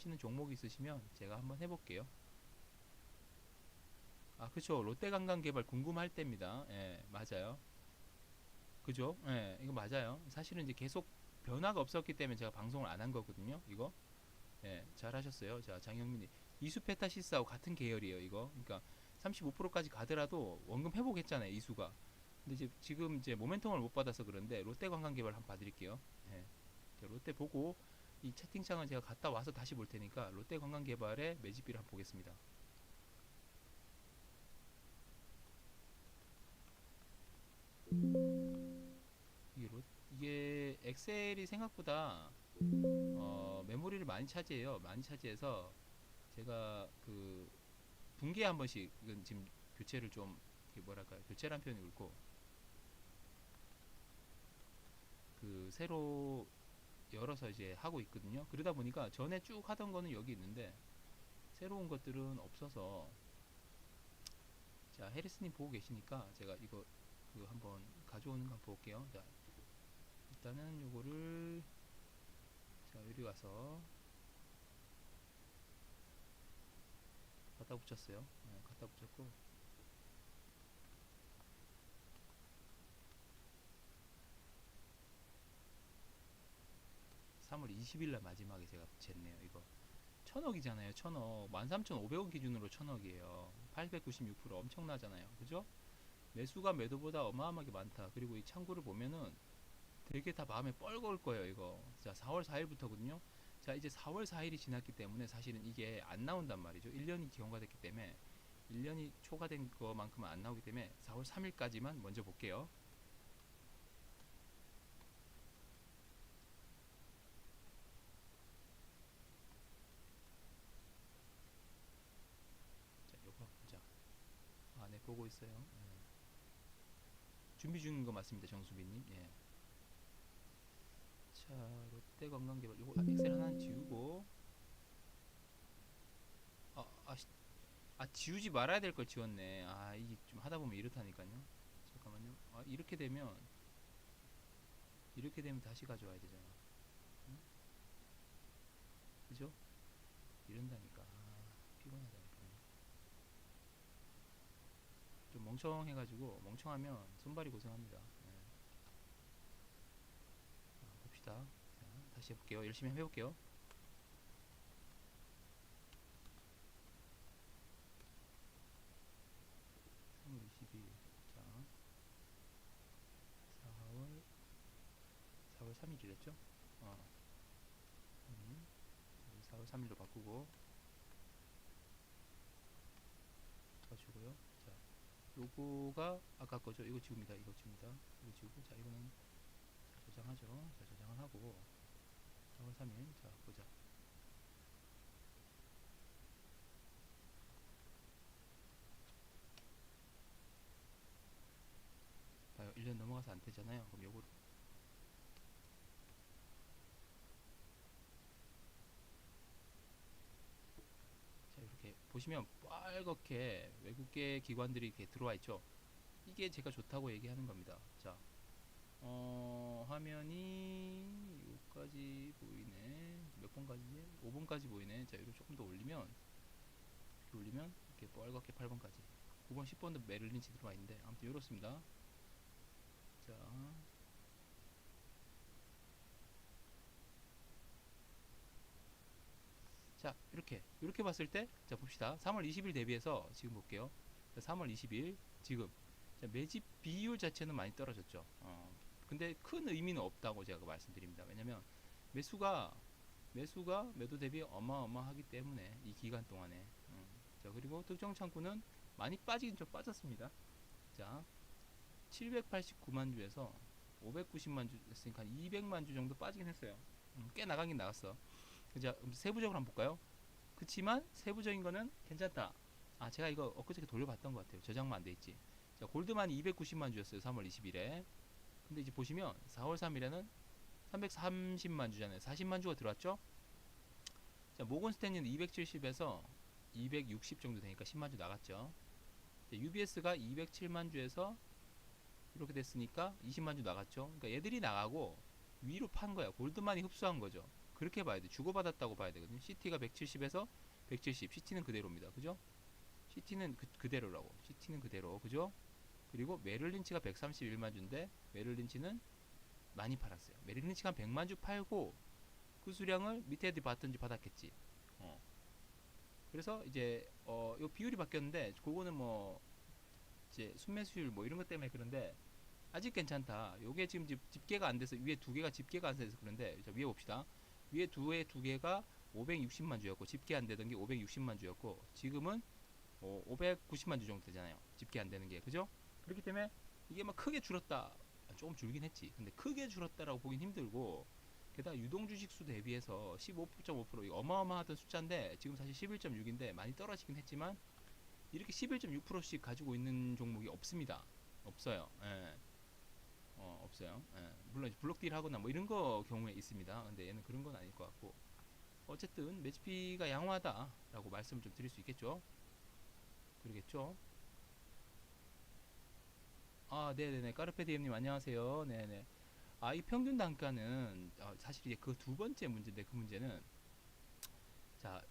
궁금하시는 종목이 있으시면 제가 한번 해볼게요. 아, 그쵸. 롯데관광개발 궁금할 때입니다. 예, 맞아요. 그죠? 예, 이거 맞아요. 사실은 이제 계속 변화가 없었기 때문에 제가 방송을 안 한 거거든요. 이거. 예, 잘 하셨어요. 자, 장영민이. 이수페타시스하고 같은 계열이에요, 이거. 그러니까 35%까지 가더라도 원금 회복했잖아요, 이수가. 근데 이제 지금 이제 모멘텀을 못 받아서 그런데 롯데관광개발 한번 봐드릴게요. 예. 자, 롯데 보고 이 채팅창은 제가 갔다 와서 다시 볼 테니까 롯데관광개발의 매집비를 한번 보겠습니다. 이게, 이게 엑셀이 생각보다 메모리를 많이 차지해요. 많이 차지해서 제가 그 분기에 한 번씩 이건 지금 교체를 좀 뭐랄까 교체란 표현이 옳고 그 새로 열어서 이제 하고 있거든요. 그러다 보니까 전에 쭉 하던 거는 여기 있는데 새로운 것들은 없어서 자 해리스님 보고 계시니까 제가 이거 그 한번 가져오는 거 한번 볼게요. 자 일단은 요거를 자 여기 와서 갖다 붙였어요. 네, 갖다 붙였고 3월 20일 날 마지막에 제가 쟀네요. 이거 1000억이잖아요. 1000억 13,500원 기준으로 1000억이에요. 896% 엄청나잖아요. 그죠? 매수가 매도보다 어마어마하게 많다. 그리고 이 창구를 보면은 되게 다 마음에 뻘걸 거예요. 이거 자 4월 4일부터거든요. 자 이제 4월 4일이 지났기 때문에 사실은 이게 안 나온단 말이죠. 1년이 기원가 됐기 때문에 1년이 초과된 것만큼은 안 나오기 때문에 4월 3일까지만 먼저 볼게요. 자 요거 보자. 아 네 보고 있어요. 준비 중인 거 맞습니다. 정수빈님. 예. 자 롯데관광개발 요거 엑셀 하나 지우고 아, 지우지 말아야 될 걸 지웠네. 아 이게 좀 하다 보면 이렇다니까요. 잠깐만요. 아 이렇게 되면 다시 가져와야 되잖아. 응? 그죠? 이런다니까. 아, 피곤하다니까. 좀 멍청해가지고 멍청하면 손발이 고생합니다. 네. 봅시다. 자, 다시 해볼게요. 열심히 해볼게요. 3월 22일. 자, 4월 4월 3일이랬죠? 4월 3일로 바꾸고 가시고요. 자, 요거가 아까 거죠. 이거 지웁니다. 이거 지웁니다. 이거 지우고 자 이거는 저장하죠. 자 저장을 하고 4월 3일 자 보자. 봐요. 1년 넘어가서 안 되잖아요. 그럼 요거 자 이렇게 보시면 빨갛게 외국계 기관들이 이렇게 들어와 있죠. 이게 제가 좋다고 얘기하는 겁니다. 자, 화면이 여기까지 보이네. 몇 번까지지? 5번까지 보이네. 자, 이거 조금 더 올리면 이렇게 올리면 이렇게 빨갛게 8번까지 9번 10번도 메릴린치 들어와 있는데 아무튼 이렇습니다. 자, 자 이렇게 봤을 때 자 봅시다. 3월 20일 대비해서 지금 볼게요. 자, 3월 20일 지금 자, 매집 비율 자체는 많이 떨어졌죠. 근데 큰 의미는 없다고 제가 말씀드립니다. 왜냐면 매수가 매도 대비 어마어마하기 때문에 이 기간 동안에 자 그리고 특정 창구는 많이 빠지긴 좀 빠졌습니다. 자 789만 주에서 590만 주 했으니까 200만 주 정도 빠지긴 했어요. 꽤 나가긴 나갔어. 자 세부적으로 한번 볼까요? 그치만 세부적인 거는 괜찮다. 아 제가 이거 엊그저께 돌려봤던 것 같아요. 저장만 안 돼 있지. 자 골드만이 290만 주였어요. 3월 20일에. 근데 이제 보시면 4월 3일에는 330만 주잖아요. 40만 주가 들어왔죠? 자 모건 스탠리는 270에서 260 정도 되니까 10만 주 나갔죠. UBS가 207만 주에서 이렇게 됐으니까 20만 주 나갔죠. 그러니까 얘들이 나가고 위로 판 거야. 골드만이 흡수한 거죠. 그렇게 봐야 돼. 주고받았다고 봐야 되거든요. CT가 170에서 170, CT는 그대로입니다. 그죠? CT는 그대로라고. CT는 그대로. 그죠? 그리고 메릴린치가 131만 주인데 메릴린치는 많이 팔았어요. 메릴린치가 한 100만 주 팔고 그 수량을 밑에 애들이 받든지 받았겠지. 그래서 이제 요 비율이 바뀌었는데 그거는 뭐 이제 순매수율 뭐 이런 것 때문에 그런데 아직 괜찮다. 요게 지금 집계가 안 돼서 위에 두 개가 집계가 안 돼서 그런데 자, 위에 봅시다. 위에 두 개가 560만 주였고 집계 안 되던 게 560만 주였고 지금은 590만 주 정도 되잖아요. 집계 안 되는 게 그죠? 그렇기 때문에 이게 막 크게 줄었다. 조금 줄긴 했지. 근데 크게 줄었다라고 보긴 힘들고 게다가 유동 주식수 대비해서 15.5% 이거 어마어마하던 숫자인데 지금 사실 11.6인데 많이 떨어지긴 했지만 이렇게 11.6%씩 가지고 있는 종목이 없습니다. 없어요. 예. 없어요. 예. 물론 블록딜 하거나 뭐 이런 거 경우에 있습니다. 근데 얘는 그런 건 아닐 것 같고 어쨌든 매집비가 양호하다라고 말씀을 좀 드릴 수 있겠죠. 그러겠죠. 아, 네네네. 까르페디엠님 안녕하세요. 네네. 아, 이 평균 단가는 사실 이제 그 두 번째 문제인데 그 문제는 자,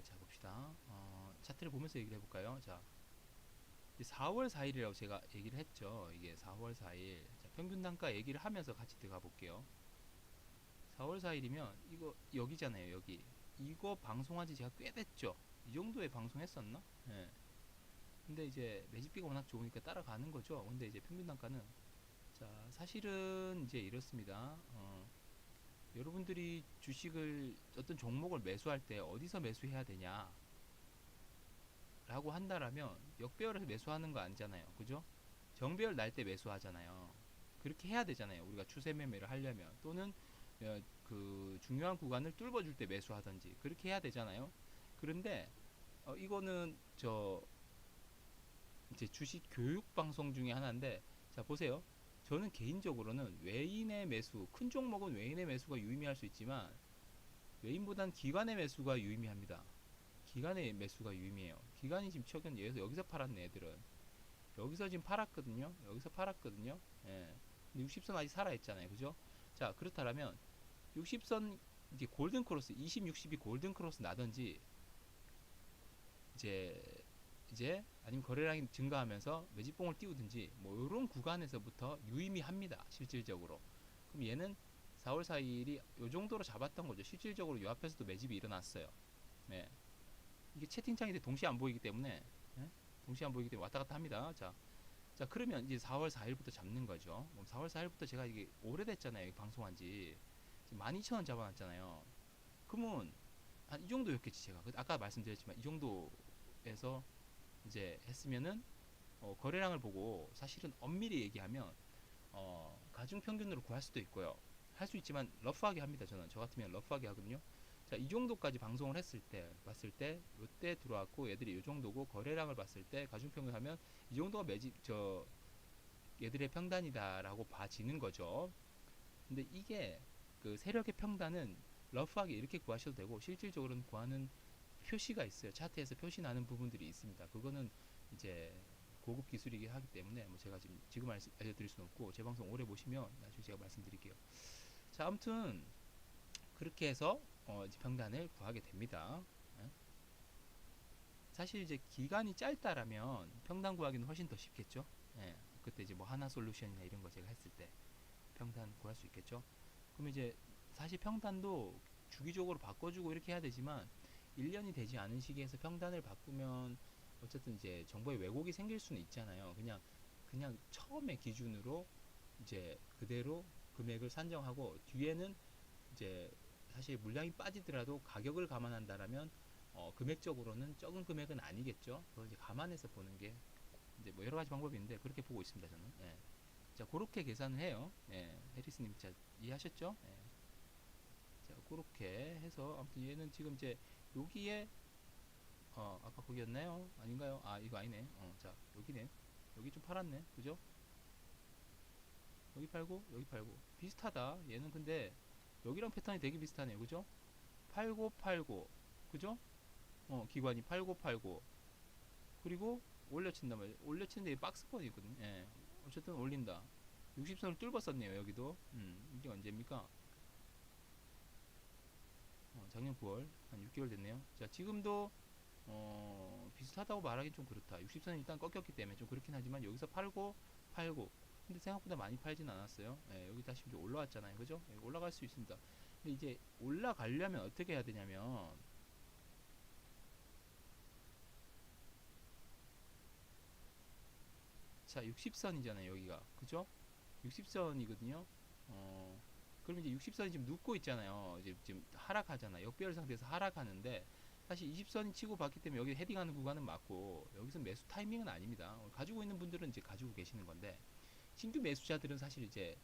자 봅시다. 차트를 보면서 얘기를 해볼까요? 자, 4월 4일이라고 제가 얘기를 했죠. 이게 4월 4일. 자, 평균 단가 얘기를 하면서 같이 들어가 볼게요. 4월 4일이면 이거 여기잖아요. 여기. 이거 방송한 지 제가 꽤 됐죠. 이 정도에 방송했었나? 예. 근데 이제 매집비가 워낙 좋으니까 따라가는 거죠. 근데 이제 평균 단가는 자, 사실은 이제 이렇습니다. 여러분들이 주식을 어떤 종목을 매수할 때 어디서 매수해야 되냐? 라고 한다라면 역배열에서 매수하는 거 아니잖아요. 그죠? 정배열 날 때 매수하잖아요. 그렇게 해야 되잖아요. 우리가 추세 매매를 하려면 또는 그 중요한 구간을 뚫어줄 때 매수하든지 그렇게 해야 되잖아요. 그런데 이거는 저 이제 주식 교육 방송 중에 하나인데 자 보세요. 저는 개인적으로는 외인의 매수, 큰 종목은 외인의 매수가 유의미할 수 있지만 외인보단 기관의 매수가 유의미합니다. 기관의 매수가 유의미해요. 기관이 지금 최근 여기서 팔았네 애들은. 여기서 지금 팔았거든요. 여기서 팔았거든요. 예. 근데 60선 아직 살아있잖아요. 그죠? 자 그렇다면 60선 이제 골든 크로스 20, 60이 골든 크로스 나든지 이제 아니면 거래량이 증가하면서 매집봉을 띄우든지 뭐 이런 구간에서부터 유의미합니다. 실질적으로. 그럼 얘는 4월 4일이 요 정도로 잡았던 거죠. 실질적으로 요 앞에서도 매집이 일어났어요. 네. 이게 채팅창인데 동시에 안 보이기 때문에 동시에 안 보이기 때문에 왔다 갔다 합니다. 자 그러면 이제 4월 4일부터 잡는 거죠. 4월 4일부터 제가 이게 오래됐잖아요. 방송한 지 12,000원 잡아놨잖아요. 그러면 한 이 정도였겠지 제가. 아까 말씀드렸지만 이 정도에서 이제 했으면은 거래량을 보고 사실은 엄밀히 얘기하면 가중 평균으로 구할 수도 있고요. 할 수 있지만 러프하게 합니다. 저 같으면 러프하게 하거든요. 자, 이 정도까지 방송을 했을 때 봤을 때 요때 들어왔고 얘들이 이 정도고 거래량을 봤을 때 가중 평균 하면 이 정도가 얘들의 평단이다라고 봐지는 거죠. 근데 이게 그 세력의 평단은 러프하게 이렇게 구하셔도 되고 실질적으로는 구하는 표시가 있어요. 차트에서 표시 나는 부분들이 있습니다. 그거는 이제 고급 기술이기 하기 때문에 뭐 제가 지금 알려드릴 수는 없고 제 방송 오래 보시면 나중에 제가 말씀드릴게요. 자, 아무튼 그렇게 해서 이제 평단을 구하게 됩니다. 예? 사실 이제 기간이 짧다라면 평단 구하기는 훨씬 더 쉽겠죠. 예. 그때 이제 뭐 하나 솔루션이나 이런 거 제가 했을 때 평단 구할 수 있겠죠. 그럼 이제 사실 평단도 주기적으로 바꿔주고 이렇게 해야 되지만 1년이 되지 않은 시기에서 평단을 바꾸면 어쨌든 이제 정보에 왜곡이 생길 수는 있잖아요. 그냥 처음에 기준으로 이제 그대로 금액을 산정하고 뒤에는 이제 사실 물량이 빠지더라도 가격을 감안한다라면 금액적으로는 적은 금액은 아니겠죠. 그걸 이제 감안해서 보는 게 이제 뭐 여러 가지 방법이 있는데 그렇게 보고 있습니다. 저는. 예. 자, 그렇게 계산을 해요. 예. 해리스님, 자, 이해하셨죠? 예. 자, 그렇게 해서 아무튼 얘는 지금 이제 여기에 아까 거기였나요? 아닌가요? 아, 이거 아니네. 자, 여기네. 여기 좀 팔았네. 그죠? 여기 팔고 여기 팔고 비슷하다. 얘는 근데 여기랑 패턴이 되게 비슷하네요. 그죠? 팔고 팔고 그죠? 기관이 팔고 팔고 그리고 올려친단 말이에요. 올려치는데 박스권이거든요. 예. 어쨌든 올린다. 60선을 뚫었었네요. 여기도. 이게 언제입니까? 작년 9월 한 6개월 됐네요. 자, 지금도 비슷하다고 말하기 좀 그렇다. 60선이 일단 꺾였기 때문에 좀 그렇긴 하지만 여기서 팔고 근데 생각보다 많이 팔진 않았어요. 예, 여기 다시 이제 올라왔잖아요. 그죠? 예, 올라갈 수 있습니다. 근데 이제 올라가려면 어떻게 해야 되냐면 자, 60선이잖아요. 여기가. 그죠? 60선이거든요. 그럼 이제 60선이 지금 눕고 있잖아요. 이제 지금 하락하잖아. 역배열 상태에서 하락하는데 사실 20선이 치고 받기 때문에 여기 헤딩하는 구간은 맞고 여기서 매수 타이밍은 아닙니다. 가지고 있는 분들은 이제 가지고 계시는 건데 신규 매수자들은 사실 이제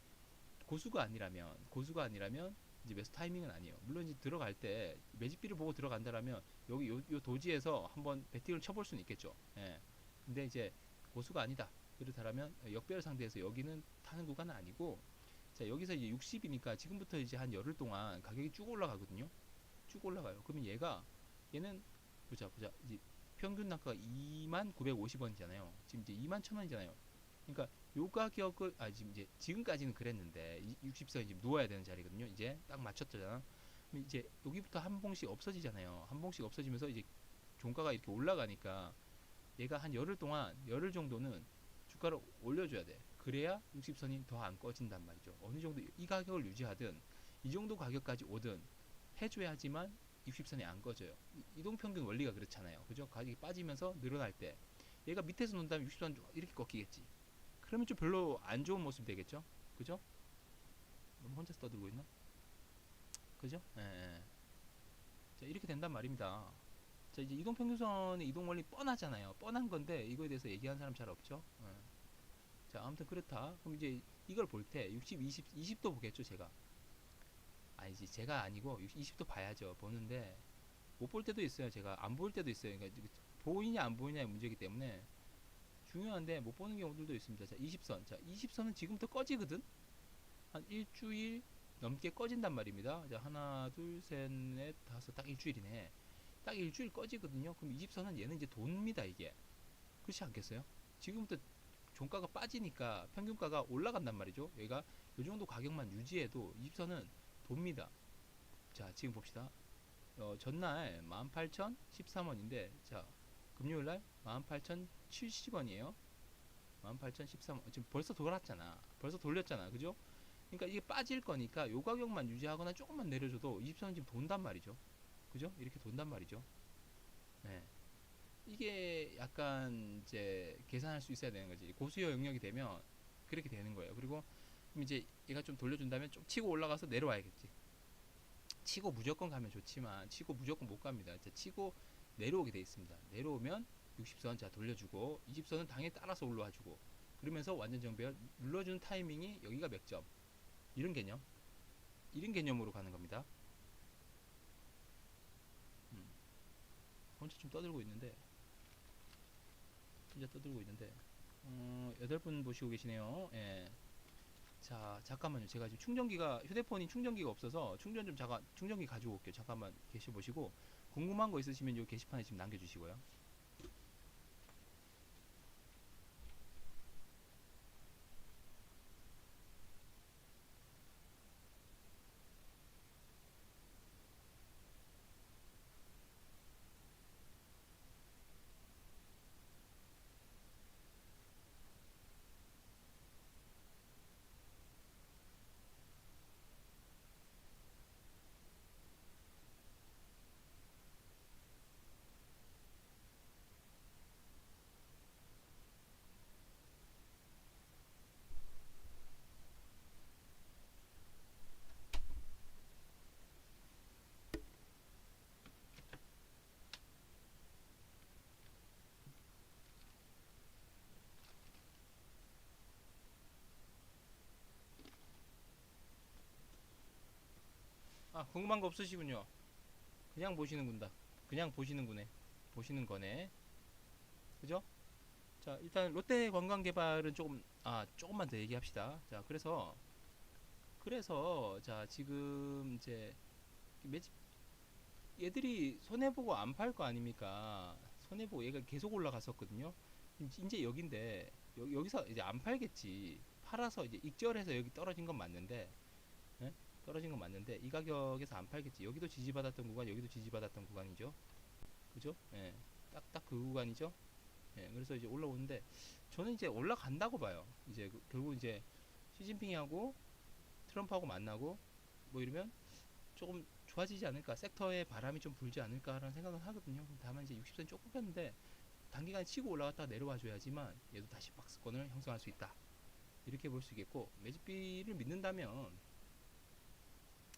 고수가 아니라면 이제 매수 타이밍은 아니에요. 물론 이제 들어갈 때 매집비를 보고 들어간다라면 여기 요 도지에서 한번 베팅을 쳐볼 수는 있겠죠. 예. 근데 이제 고수가 아니다. 그렇다면 역배열 상태에서 여기는 타는 구간은 아니고 자 여기서 이제 60이니까 지금부터 이제 한 열흘 동안 가격이 쭉 올라가거든요. 쭉 올라가요. 그러면 얘는 보자 이제 평균 단가가 2950원이잖아요. 지금 이제 21,000원이잖아요. 그러니까 요 가격을 지금 이제 지금까지는 그랬는데 60선이 지금 누워야 되는 자리거든요. 이제 딱 맞췄잖아. 그럼 이제 여기부터 한 봉씩 없어지잖아요. 한 봉씩 없어지면서 이제 종가가 이렇게 올라가니까 얘가 한 열흘 정도는 주가를 올려줘야 돼. 그래야 60선이 더 안 꺼진단 말이죠. 어느 정도 이 가격을 유지하든 이 정도 가격까지 오든 해줘야지만 60선이 안 꺼져요. 이동평균 원리가 그렇잖아요. 그죠? 가격이 빠지면서 늘어날 때 얘가 밑에서 논다면 60선 이렇게 꺾이겠지. 그러면 좀 별로 안 좋은 모습이 되겠죠? 그죠? 너무 혼자서 떠들고 있나? 그죠? 예, 예. 자, 이렇게 된단 말입니다. 자, 이제 이동평균선의 이동 원리 뻔하잖아요. 뻔한 건데 이거에 대해서 얘기하는 사람 잘 없죠? 예. 자, 아무튼 그렇다. 그럼 이제 이걸 볼 때 60, 20도 보겠죠, 제가. 아니지, 제가 아니고 20도 봐야죠. 보는데 못 볼 때도 있어요. 제가 안 보일 때도 있어요. 그러니까 보이냐 안 보이냐의 문제이기 때문에 중요한데 못 보는 경우들도 있습니다. 자, 20선. 자, 20선은 지금부터 꺼지거든. 한 일주일 넘게 꺼진단 말입니다. 자, 하나, 둘, 셋, 넷, 다섯, 딱 일주일이네. 딱 일주일 꺼지거든요. 그럼 20선은 얘는 이제 돕니다, 이게. 그렇지 않겠어요? 지금부터 종가가 빠지니까 평균가가 올라간단 말이죠. 얘가 이 정도 가격만 유지해도 20선은 돕니다. 자, 지금 봅시다. 전날 18,013원인데, 자, 금요일날 18,070원이에요. 18,013원. 지금 벌써 돌았잖아. 벌써 돌렸잖아. 그죠? 그러니까 이게 빠질 거니까 요 가격만 유지하거나 조금만 내려줘도 20선은 지금 돈단 말이죠. 그죠? 이렇게 돈단 말이죠. 네. 이게 약간 이제 계산할 수 있어야 되는 거지. 고수요 영역이 되면 그렇게 되는 거예요. 그리고 그럼 이제 얘가 좀 돌려준다면 좀 치고 올라가서 내려와야겠지. 치고 무조건 가면 좋지만 치고 무조건 못 갑니다. 자, 치고 내려오게 돼 있습니다. 내려오면 60선 자 돌려주고 20선은 당연히 따라서 올라와주고 그러면서 완전 정배열 눌러주는 타이밍이 여기가 몇 점? 이런 개념. 이런 개념으로 가는 겁니다. 음, 혼자 좀 떠들고 있는데 혼자 떠들고 있는데 8분 보시고 계시네요. 예. 자, 잠깐만요. 제가 지금 휴대폰이 충전기가 없어서 충전기 가지고 올게요. 잠깐만 계셔 보시고 궁금한 거 있으시면 이 게시판에 지금 남겨주시고요. 궁금한 거 없으시군요. 그냥 보시는군다. 그냥 보시는구네. 보시는 거네. 그죠? 자, 일단 롯데 관광개발은 조금만 더 얘기합시다. 자, 그래서 자, 지금 이제 매집 얘들이 손해보고 안 팔 거 아닙니까? 손해보고 얘가 계속 올라갔었거든요. 이제 여긴데 여기서 이제 안 팔겠지. 팔아서 이제 익절해서 여기 떨어진 건 맞는데 예? 떨어진 건 맞는데 이 가격에서 안 팔겠지. 여기도 지지받았던 구간, 여기도 지지받았던 구간이죠. 그죠? 예. 딱 그 구간이죠. 예. 그래서 이제 올라오는데 저는 이제 올라간다고 봐요. 이제 결국 이제 시진핑하고 트럼프하고 만나고 뭐 이러면 조금 좋아지지 않을까, 섹터에 바람이 좀 불지 않을까라는 생각은 하거든요. 다만 이제 60선 쪽 꺾였는데 단기간에 치고 올라갔다가 내려와 줘야지만 얘도 다시 박스권을 형성할 수 있다, 이렇게 볼 수 있겠고, 매집비를 믿는다면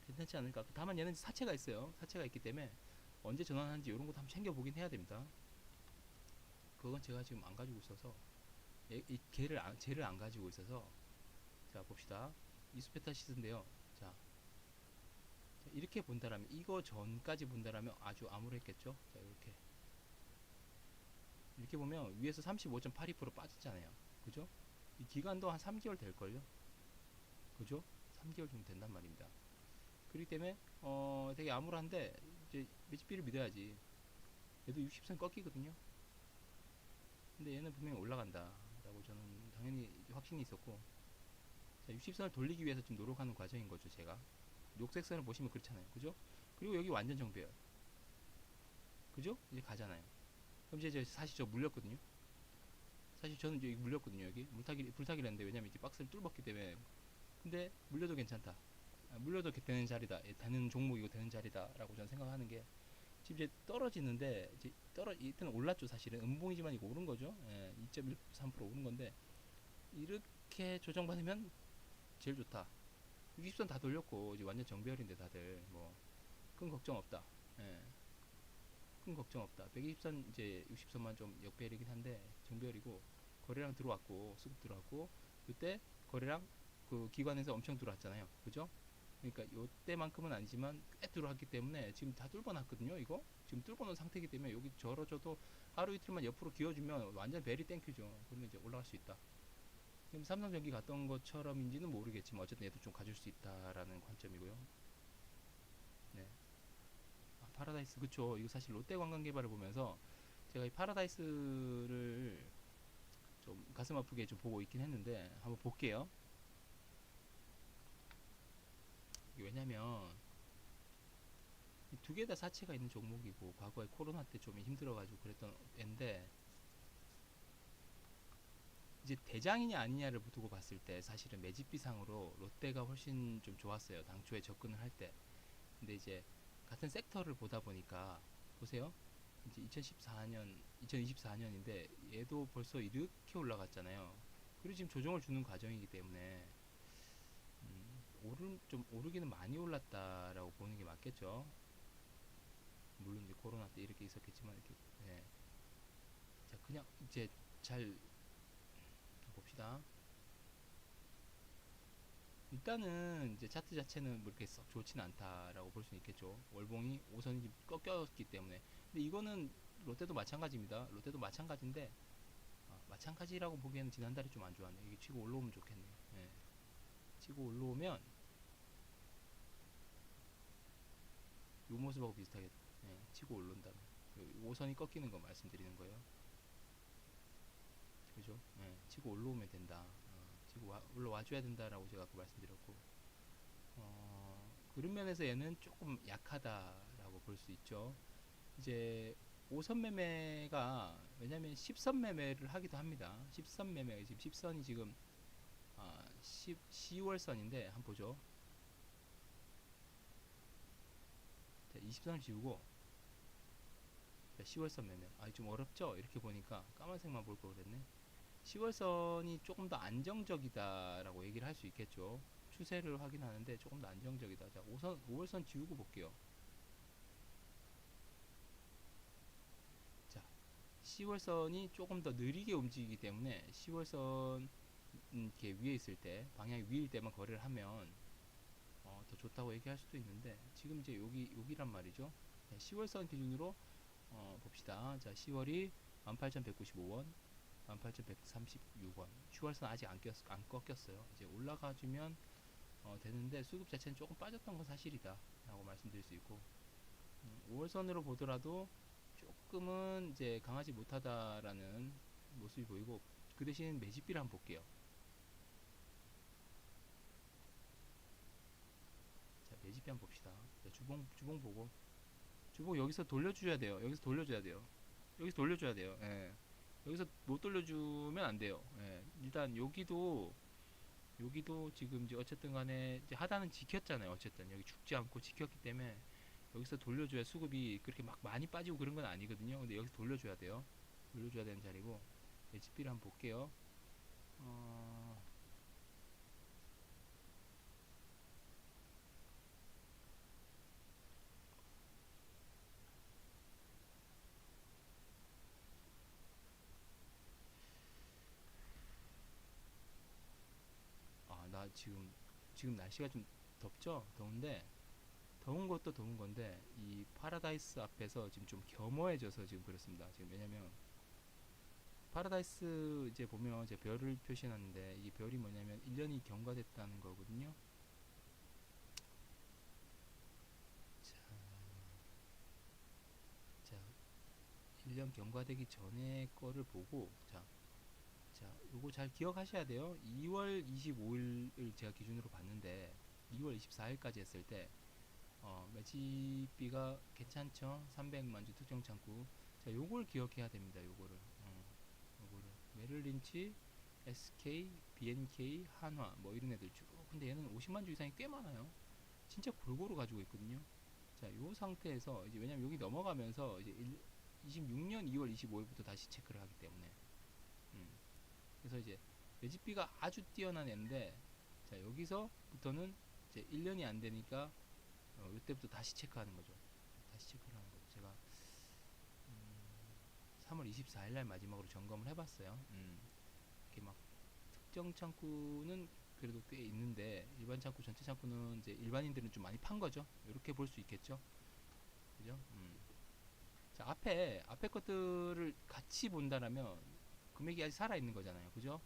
괜찮지 않을까. 다만 얘는 사채가 있어요. 사채가 있기 때문에 언제 전환하는지 이런 것도 한번 챙겨보긴 해야 됩니다. 그건 제가 지금 안 가지고 있어서, 이 쟤를 안 가지고 있어서. 자 봅시다. 이수페타시스인데요. 자 이렇게 본다라면, 이거 전까지 본다라면 아주 암울했겠죠. 자 이렇게 보면 위에서 35.82% 빠졌잖아요. 그죠? 이 기간도 한 3개월 될걸요. 그죠? 3개월 정도 된단 말입니다. 그렇기 때문에 되게 암울한데 이제 매집비를 믿어야지. 얘도 60선 꺾이거든요. 근데 얘는 분명히 올라간다 라고 저는 당연히 확신이 있었고, 자, 60선을 돌리기 위해서 지금 노력하는 과정인 거죠. 제가 녹색 선을 보시면 그렇잖아요. 그죠? 그리고 여기 완전 정배열. 그죠? 이제 가잖아요. 그럼 이제 사실 저 물렸거든요. 사실 저는 이제 물렸거든요. 여기 불타기를 했는데, 왜냐면 이제 박스를 뚫었기 때문에. 근데 물려도 괜찮다, 물려도 되는 자리다, 되는 종목이고 되는 자리다 라고 저는 생각하는 게, 지금 이제 떨어지는데, 이제 이때는 올랐죠. 사실은 음봉이지만 이거 오른 거죠. 2.13% 오른 건데, 이렇게 조정받으면 제일 좋다. 60선 다 돌렸고 이제 완전 정배열인데 다들 뭐 큰 걱정 없다. 예, 큰 걱정 없다. 120선 이제 60선만 좀 역배열이긴 한데 정배열이고, 거래량 들어왔고 수급 들어왔고, 이때 거래량 그 기관에서 엄청 들어왔잖아요. 그죠? 그러니까 요때만큼은 아니지만 꽤 들어왔기 때문에 지금 다 뚫어놨거든요. 이거 지금 뚫어놓은 상태이기 때문에 여기 절어져도 하루 이틀만 옆으로 기어주면 완전 베리 땡큐죠. 그러면 이제 올라갈 수 있다. 지금 삼성전기 갔던 것처럼인지는 모르겠지만 어쨌든 얘도 좀 가질 수 있다라는 관점이고요. 네. 파라다이스, 그쵸. 이거 사실 롯데관광개발을 보면서 제가 이 파라다이스를 좀 가슴 아프게 좀 보고 있긴 했는데 한번 볼게요. 왜냐면 두 개 다 사채가 있는 종목이고, 과거에 코로나 때 좀 힘들어가지고 그랬던 앤데, 이제 대장이냐 아니냐를 두고 봤을 때 사실은 매집비상으로 롯데가 훨씬 좀 좋았어요. 당초에 접근을 할 때. 근데 이제 같은 섹터를 보다 보니까, 보세요. 이제 2014년, 2024년인데 얘도 벌써 이렇게 올라갔잖아요. 그리고 지금 조정을 주는 과정이기 때문에 좀 오르기는 많이 올랐다라고 보는 게 맞겠죠. 물론 이제 코로나 때 이렇게 있었겠지만 이렇게. 네. 자 그냥 이제 잘 봅시다. 일단은 이제 차트 자체는 뭐 이렇게 썩 좋지는 않다라고 볼 수 있겠죠. 월봉이 5선이 꺾였기 때문에. 근데 이거는 롯데도 마찬가지입니다. 롯데도 마찬가지인데, 마찬가지라고 보기에는 지난달이 좀 안 좋았네요. 이게 치고 올라오면 좋겠네요. 예. 치고 올라오면 이 모습하고 비슷하게, 치고 올라온다면 5선이 꺾이는 거 말씀드리는 거예요. 그죠? 치고 올라오면 된다. 치고 올라와 줘야 된다라고 제가 아까 말씀드렸고, 그런 면에서 얘는 조금 약하다라고 볼 수 있죠. 이제 5선 매매가, 왜냐면 10선 매매를 하기도 합니다. 10선 매매, 지금 10선이 지금 10월선인데 한번 보죠. 자, 20선을 지우고, 자, 10월선 매매. 좀 어렵죠? 이렇게 보니까 까만색만 볼 걸 그랬네. 10월선이 조금 더 안정적이다라고 얘기를 할 수 있겠죠. 추세를 확인하는데 조금 더 안정적이다. 자, 5월선 지우고 볼게요. 자, 10월선이 조금 더 느리게 움직이기 때문에 10월선 이렇게 위에 있을 때, 방향이 위일 때만 거래를 하면 더 좋다고 얘기할 수도 있는데, 지금 이제 여기란 말이죠. 10월선 기준으로 봅시다. 자, 10월이 18,195원, 18,136원. 10월선 아직 안 꺾였어요. 이제 올라가주면 되는데, 수급 자체는 조금 빠졌던 건 사실이다 라고 말씀드릴 수 있고, 5월선으로 보더라도 조금은 이제 강하지 못하다라는 모습이 보이고, 그 대신 매집비를 한번 볼게요. 매집비 한번 봅시다. 자, 주봉 보고 주봉 여기서 돌려줘야 돼요. 여기서 돌려줘야 돼요. 여기서 돌려줘야 돼요. 예. 여기서 못 돌려주면 안 돼요. 예. 일단 여기도 지금 이제 어쨌든 간에 이제 하단은 지켰잖아요. 어쨌든 여기 죽지 않고 지켰기 때문에 여기서 돌려줘야 수급이 그렇게 막 많이 빠지고 그런 건 아니거든요. 근데 여기서 돌려줘야 돼요. 돌려줘야 되는 자리고 HP를 한번 볼게요. 어, 나 지금 날씨가 좀 덥죠? 더운데 더운 것도 더운 건데 이 파라다이스 앞에서 지금 좀 겸허해져서 지금 그렇습니다. 지금 왜냐면 파라다이스 이제 보면 이제 별을 표시해놨는데 이 별이 뭐냐면 1년이 경과됐다는 거거든요. 자, 자, 1년 경과되기 전에 거를 보고 요거 잘 기억하셔야 돼요. 2월 25일을 제가 기준으로 봤는데 2월 24일까지 했을 때 매집비가 괜찮죠? 300만 주 특정 창구. 자, 요걸 기억해야 됩니다. 요거를 메릴린치, SK, BNK, 한화 뭐 이런 애들 쭉. 근데 얘는 50만 주 이상이 꽤 많아요. 진짜 골고루 가지고 있거든요. 자, 요 상태에서 이제 왜냐면 여기 넘어가면서 이제 26년 2월 25일부터 다시 체크를 하기 때문에 그래서 이제 매집비가 아주 뛰어난 애인데 자, 여기서부터는 이제 1년이 안 되니까 이때부터 다시 체크하는 거죠. 다시 체크를 하는 거죠. 제가 3월 24일 날 마지막으로 점검을 해봤어요. 이렇게 막 특정 창구는 그래도 꽤 있는데 일반 창구 전체 창구는 이제 일반인들은 좀 많이 판 거죠. 이렇게 볼 수 있겠죠. 그죠? 자, 앞에 것들을 같이 본다라면 금액이 아직 살아 있는 거잖아요. 그죠?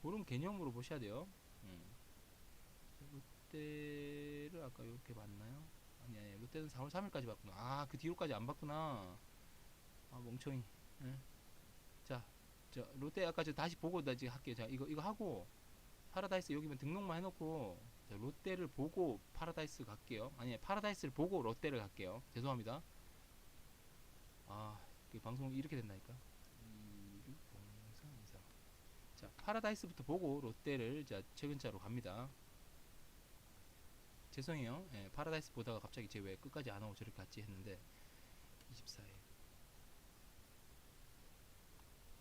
그런 개념으로 보셔야 돼요. 롯데를 아까 이렇게 봤나요? 아니 롯데는 4월 3일까지 봤구나. 그 뒤로까지 안 봤구나. 멍청이. 예? 자, 롯데 아까 다시 보고 나 지금 할게요. 자, 이거 하고 파라다이스 여기면 등록만 해놓고 자, 롯데를 보고 파라다이스 갈게요. 아니 파라다이스를 보고 롯데를 갈게요. 죄송합니다. 방송 이렇게 된다니까. 260324. 자, 파라다이스부터 보고 롯데를 자 최근자로 갑니다. 죄송해요. 예, 파라다이스 보다가 갑자기 제 왜 끝까지 안 하고 저렇게 갔지 했는데 24일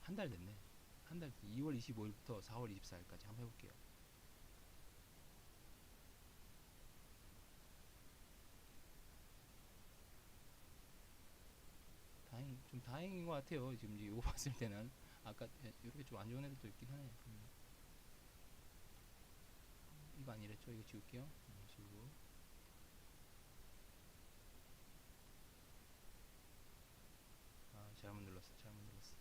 한 달 됐네. 한 달 2월 25일부터 4월 24일까지 한번 해볼게요. 좀 다행인 것 같아요. 지금 이거 봤을 때는 아까 이렇게 좀 안 좋은 애들도 있긴 하네. 이거 아니랬죠? 이거 지울게요. 지우고 잘못 눌렀어. 잘못 눌렀어.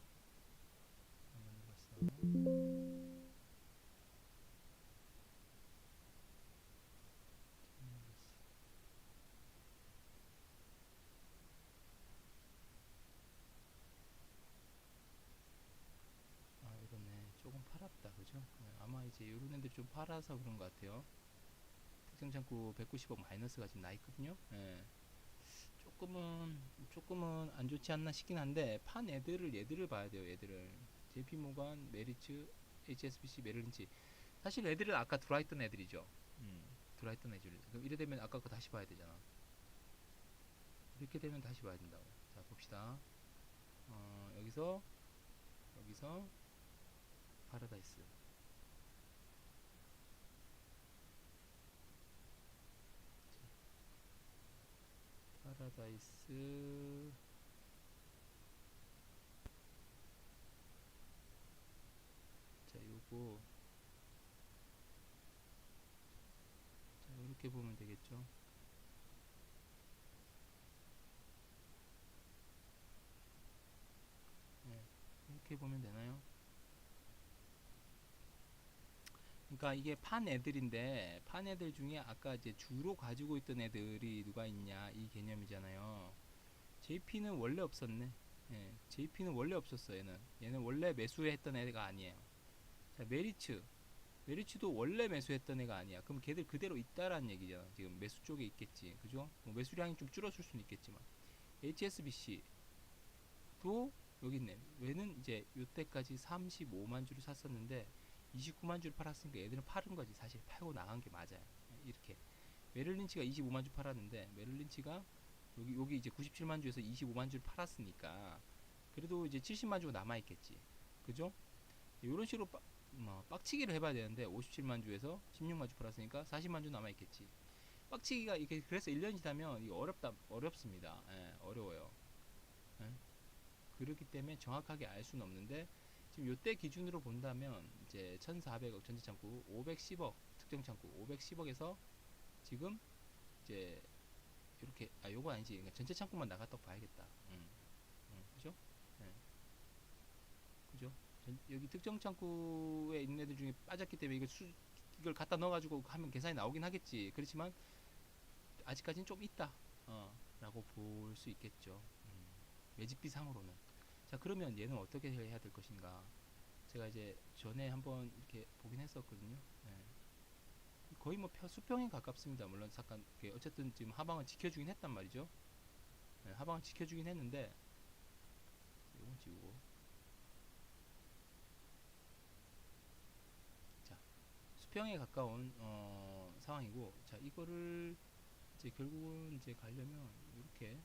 이렇네. 조금 팔았다. 그죠? 아마 이제 이런 애들 좀 팔아서 그런 것 같아요. 특정 창구 190억 마이너스가 지금 나 있거든요. 예. 조금은 안 좋지 않나 싶긴 한데 판 얘들을 봐야 돼요. 얘들을 JP모간, 메리츠, HSBC, 메릴린치. 사실 애들은 아까 들어있던 애들이죠. 들어있던 애들. 그럼 이래 되면 아까 거 다시 봐야 되잖아. 이렇게 되면 다시 봐야 된다고. 자, 봅시다. 여기서 파라다이스. 파라다이스. 자, 요거 자, 이렇게 보면 되겠죠. 네, 이렇게 보면 되나요? 그러니까 이게 판 애들인데 판 애들 중에 아까 이제 주로 가지고 있던 애들이 누가 있냐 이 개념이잖아요. JP는 원래 없었네. 예, JP는 원래 없었어. 얘는 원래 매수했던 애가 아니에요. 자, 메리츠. 메리츠도 원래 매수했던 애가 아니야. 그럼 걔들 그대로 있다라는 얘기잖아. 지금 매수 쪽에 있겠지. 그죠? 뭐 매수량이 좀 줄어들 수는 있겠지만. HSBC도 여기 있네. 얘는 이제 요때까지 35만 주를 샀었는데 29만 주를 팔았으니까 얘들은 팔은 거지. 사실 팔고 나간 게 맞아요. 이렇게. 메릴린치가 25만 주 팔았는데 메릴린치가 여기 이제 97만 주에서 25만 주를 팔았으니까 그래도 이제 70만 주가 남아 있겠지. 그죠? 이런 식으로 빡치기를 해봐야 되는데 57만 주에서 16만 주 팔았으니까 40만 주 남아 있겠지. 빡치기가 이게 그래서 1년이 지나면 이게 어렵습니다. 예, 어려워요. 예? 그렇기 때문에 정확하게 알 수는 없는데 지금 요때 기준으로 본다면 이제 1,400억 전체 창구 510억 특정 창구 510억에서 지금 이제 이렇게 요거 아니지. 그러니까 전체 창구만 나갔다고 봐야겠다. 그죠? 예, 그죠? 여기 특정 창구에 있는 애들 중에 빠졌기 때문에 이걸 갖다 넣어가지고 하면 계산이 나오긴 하겠지. 그렇지만 아직까지는 좀 있다. 라고 볼 수 있겠죠. 매집비 상으로는. 자, 그러면 얘는 어떻게 해야 될 것인가? 제가 이제 전에 한번 이렇게 보긴 했었거든요. 예. 거의 뭐 수평에 가깝습니다. 물론 잠깐 어쨌든 지금 하방을 지켜주긴 했단 말이죠. 예, 하방을 지켜주긴 했는데 이건 지우고. 자, 수평에 가까운 상황이고, 자 이거를 이제 결국은 이제 가려면 이렇게,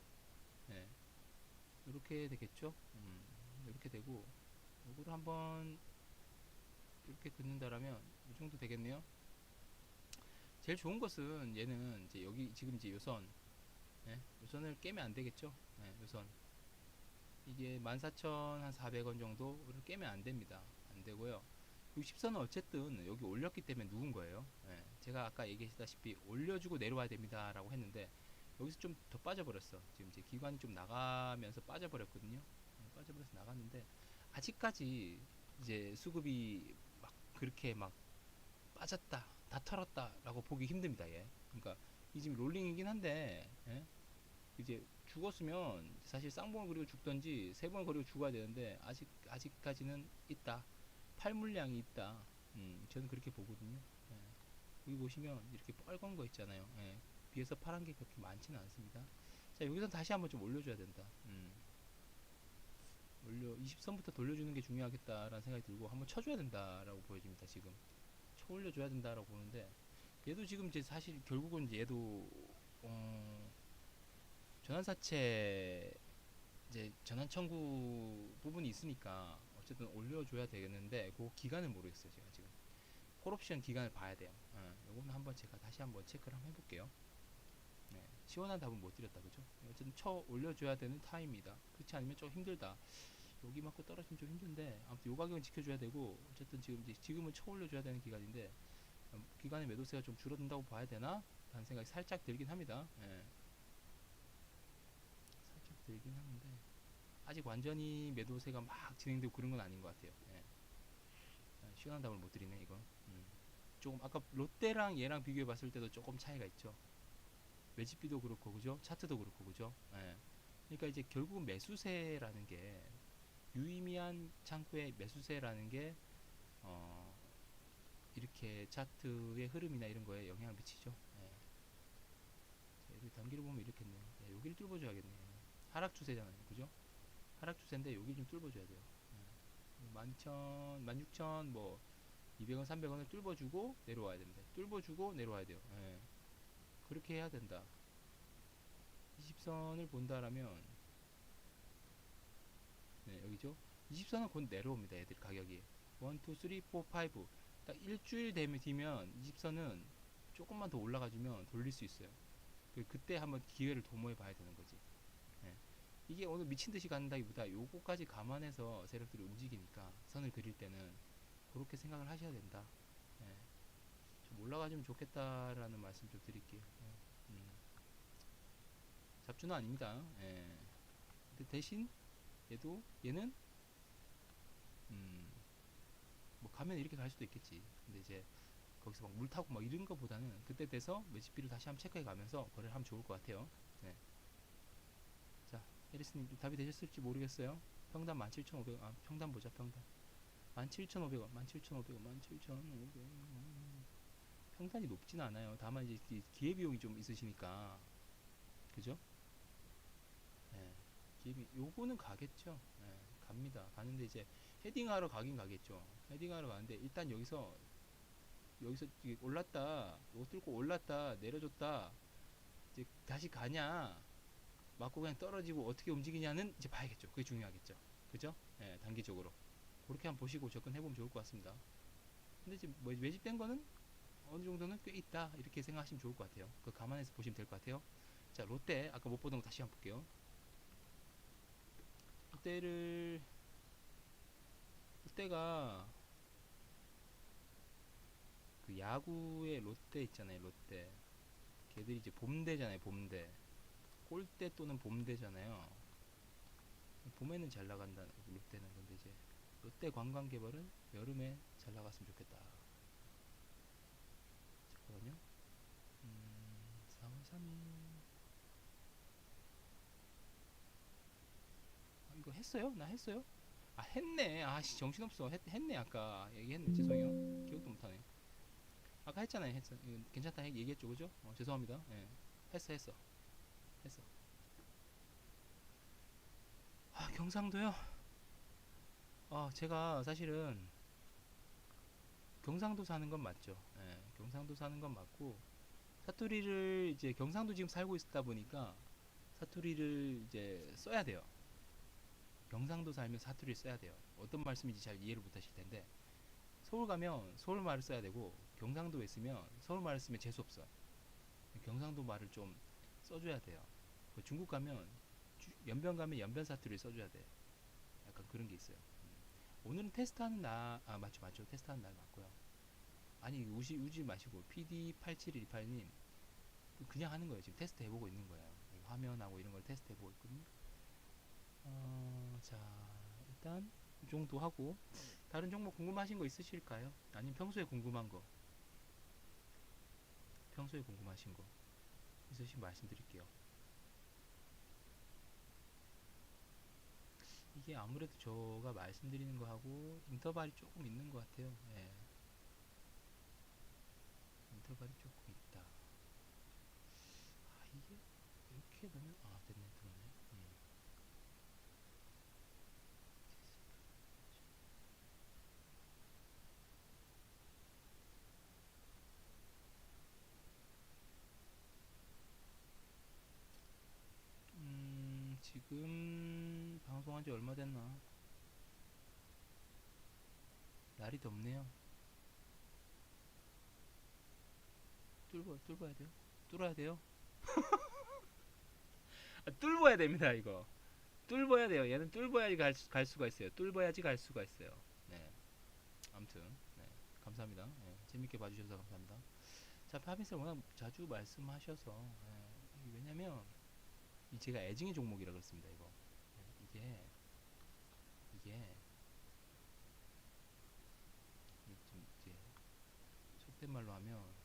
예, 이렇게 되겠죠. 이렇게 되고 이거를 한번 이렇게 긋는다라면 이 정도 되겠네요. 제일 좋은 것은 얘는 이제 여기 지금 이제 요선, 예, 요선을 깨면 안 되겠죠. 예, 요선 이게 14,400원 정도를 깨면 안 됩니다. 안 되고요. 60선은 어쨌든 여기 올렸기 때문에 누운 거예요. 예, 제가 아까 얘기했다시피 올려주고 내려와야 됩니다 라고 했는데 여기서 좀 더 빠져버렸어. 지금 이제 기관이 좀 나가면서 빠져버렸거든요. 빠져버려서 나갔는데 아직까지 이제 수급이 막 그렇게 막 빠졌다 다 털었다 라고 보기 힘듭니다. 얘. 그러니까 이 지금 롤링이긴 한데, 예? 이제 죽었으면 사실 쌍봉을 그리고 죽던지 세 번을 그리고 죽어야 되는데 아직까지는 있다. 팔 물량이 있다. 저는 그렇게 보거든요. 예. 여기 보시면 이렇게 빨간 거 있잖아요. 예. 비해서 파란 게 그렇게 많지는 않습니다. 자, 여기서 다시 한번 좀 올려줘야 된다. 20선부터 돌려주는 게 중요하겠다라는 생각이 들고 한번 쳐줘야 된다라고 보여집니다. 지금 쳐 올려줘야 된다라고 보는데 얘도 지금 이제 사실 결국은 이제 얘도 전환사채 이제 전환 청구 부분이 있으니까 어쨌든 올려줘야 되겠는데 그 기간을 모르겠어요. 제가 지금 콜옵션 기간을 봐야 돼요. 요거는 한번 제가 다시 한번 체크를 한번 해볼게요. 네, 시원한 답은 못 드렸다, 그죠? 어쨌든 쳐 올려줘야 되는 타임이다. 그렇지 않으면 좀 힘들다. 여기 맞고 떨어지면 좀 힘든데 아무튼 요 가격은 지켜줘야 되고 어쨌든 지금은 쳐 올려줘야 되는 기간인데 기간의 매도세가 좀 줄어든다고 봐야 되나? 라는 생각이 살짝 들긴 합니다. 예. 살짝 들긴 하는데 아직 완전히 매도세가 막 진행되고 그런 건 아닌 것 같아요. 예. 시원한 답을 못 드리네 이건. 조금 아까 롯데랑 얘랑 비교해 봤을 때도 조금 차이가 있죠. 매집비도 그렇고 그죠? 차트도 그렇고 그죠? 예. 그러니까 이제 결국은 매수세라는 게 유의미한 창구의 매수세라는 게 이렇게 차트의 흐름이나 이런 거에 영향을 미치죠. 예. 자, 여기 단기로 보면 이렇겠네요. 예, 여기를 뚫어줘야겠네요. 하락 추세잖아요, 그죠? 하락 추세인데 여기 좀 뚫어줘야 돼요. 예. 11,000, 16,000, 뭐 200원, 300원을 뚫어주고 내려와야 됩니다. 뚫어주고 내려와야 돼요. 예. 그렇게 해야 된다. 20선을 본다라면 네, 여기죠. 20선은 곧 내려옵니다. 애들 가격이 1, 2, 3, 4, 5. 딱 일주일 뒤면 20선은 조금만 더 올라가주면 돌릴 수 있어요. 그때 한번 기회를 도모해 봐야 되는 거지. 예. 이게 오늘 미친 듯이 간다기보다 요거까지 감안해서 세력들이 움직이니까 선을 그릴 때는 그렇게 생각을 하셔야 된다. 예. 좀 올라가주면 좋겠다라는 말씀 좀 드릴게요. 예. 잡주는 아닙니다. 예. 근데 대신 얘는 뭐 가면 이렇게 갈 수도 있겠지. 근데 이제 거기서 막 물 타고 막 이런 거보다는 그때 돼서 매집비를 다시 한번 체크해 가면서 거래를 하면 좋을 것 같아요. 네. 자, 에리스님 답이 되셨을지 모르겠어요. 평단 17,500, 평단 보자, 평단. 17,500원, 17,500원, 17,500원. 평단이 높진 않아요. 다만 이제 기회비용이 좀 있으시니까, 그죠? 예, 요거는 가겠죠. 예, 갑니다. 가는데 이제 헤딩하러 가긴 가겠죠. 헤딩하러 가는데 일단 여기서 올랐다, 요 뚫고 올랐다, 내려줬다, 이제 다시 가냐, 맞고 그냥 떨어지고 어떻게 움직이냐는 이제 봐야겠죠. 그게 중요하겠죠. 그죠? 예, 단기적으로. 그렇게 한번 보시고 접근해보면 좋을 것 같습니다. 근데 지금 뭐 매집된 거는 어느 정도는 꽤 있다. 이렇게 생각하시면 좋을 것 같아요. 그 감안해서 보시면 될 것 같아요. 자, 롯데. 아까 못 보던 거 다시 한번 볼게요. 롯데가 그 야구의 롯데 있잖아요. 롯데. 걔들이 이제 봄대잖아요. 봄대. 꼴대 또는 봄대잖아요. 봄에는 잘 나간다. 롯데는. 근데 이제 롯데 관광개발은 여름에 잘 나갔으면 좋겠다. 잠깐만요. 4월 3일. 아, 이거 했어요? 나 했어요? 아, 했네. 아씨, 정신없어. 했네. 아까 얘기했네. 죄송해요. 기억도 못하네. 아까 했잖아요. 했어. 이거 괜찮다 얘기했죠. 그죠? 죄송합니다. 예. 했어. 아, 경상도요? 제가 사실은 경상도 사는 건 맞죠. 예. 경상도 사는 건 맞고, 사투리를 이제 경상도 지금 살고 있다 보니까 사투리를 이제 써야 돼요. 경상도 살면 사투리를 써야 돼요. 어떤 말씀인지 잘 이해를 못 하실 텐데, 서울 가면 서울 말을 써야 되고, 경상도에 있으면 서울 말을 쓰면 재수 없어. 경상도 말을 좀 써줘야 돼요. 중국 가면, 연변 가면 연변 사투리를 써줘야 돼. 약간 그런 게 있어요. 오늘은 테스트하는 맞죠. 테스트하는 날 맞고요. 아니, 우지 마시고, PD8718님, 그냥 하는 거예요. 지금 테스트 해보고 있는 거예요. 화면하고 이런 걸 테스트 해보고 있거든요. 자, 일단 이 정도 하고, 다른 종목 궁금하신 거 있으실까요? 아니면 평소에 궁금하신 거 있으시면 말씀드릴게요. 이게 아무래도 제가 말씀드리는 거하고 인터벌이 조금 있는 것 같아요. 예, 인터벌이 조금 있다. 이게 이렇게 넣으면 됐네, 들어오네. 지금 방송한 지 얼마 됐나? 날이 덥네요. 뚫어야 돼요. 뚫어야 돼요. 뚫어야 됩니다, 이거. 뚫어야 돼요. 얘는 뚫어야지 갈 수가 있어요. 뚫어야지 갈 수가 있어요. 네. 아무튼, 네. 감사합니다. 네. 재밌게 봐주셔서 감사합니다. 자, 파빈셀 워낙 자주 말씀하셔서, 왜냐면, 제가 애증의 종목이라 그랬습니다, 이거. 이게, 이게, 좀, 이제, 속된 말로 하면,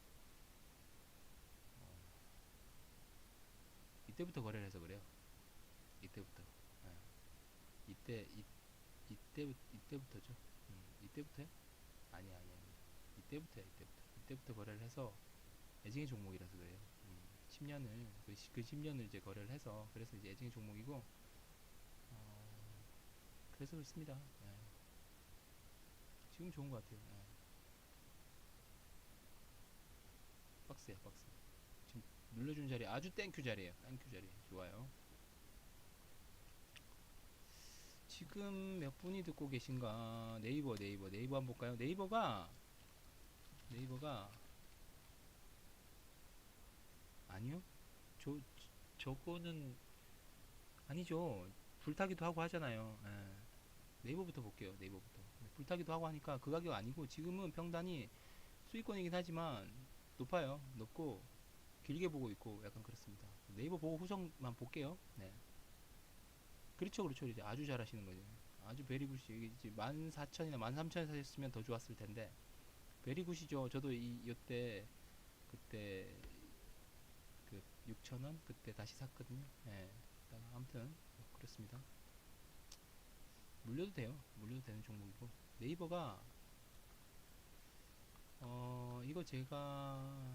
이때부터 거래를 해서 그래요. 이때부터. 네. 이때, 이때부터죠. 이때부터요? 아니. 이때부터 거래를 해서 애증의 종목이라서 그래요. 10년을, 그 10년을 이제 거래를 해서, 그래서 이제 애증의 종목이고, 그래서 그렇습니다. 지금 좋은 것 같아요. 박스야, 박스. 지금 눌러준 자리 아주 땡큐 자리에요. 땡큐 자리. 좋아요. 지금 몇 분이 듣고 계신가? 네이버 한번 볼까요? 네이버가 아니요. 저 저거는 아니죠. 불타기도 하고 하잖아요. 네이버부터 볼게요. 네이버부터. 불타기도 하고 하니까 그 가격 아니고 지금은 평단이 수익권이긴 하지만 높아요. 높고 길게 보고 있고 약간 그렇습니다. 네이버 보고 후성만 볼게요. 네. 그렇죠. 이제 아주 잘하시는 거죠. 아주 베리굿이 이제 14,000이나 13,000에 사셨으면 더 좋았을 텐데 베리굿이죠. 저도 이때 그때 그 6,000원 그때 다시 샀거든요. 예. 아무튼 그렇습니다. 물려도 돼요. 물려도 되는 종목이고. 네이버가 이거 제가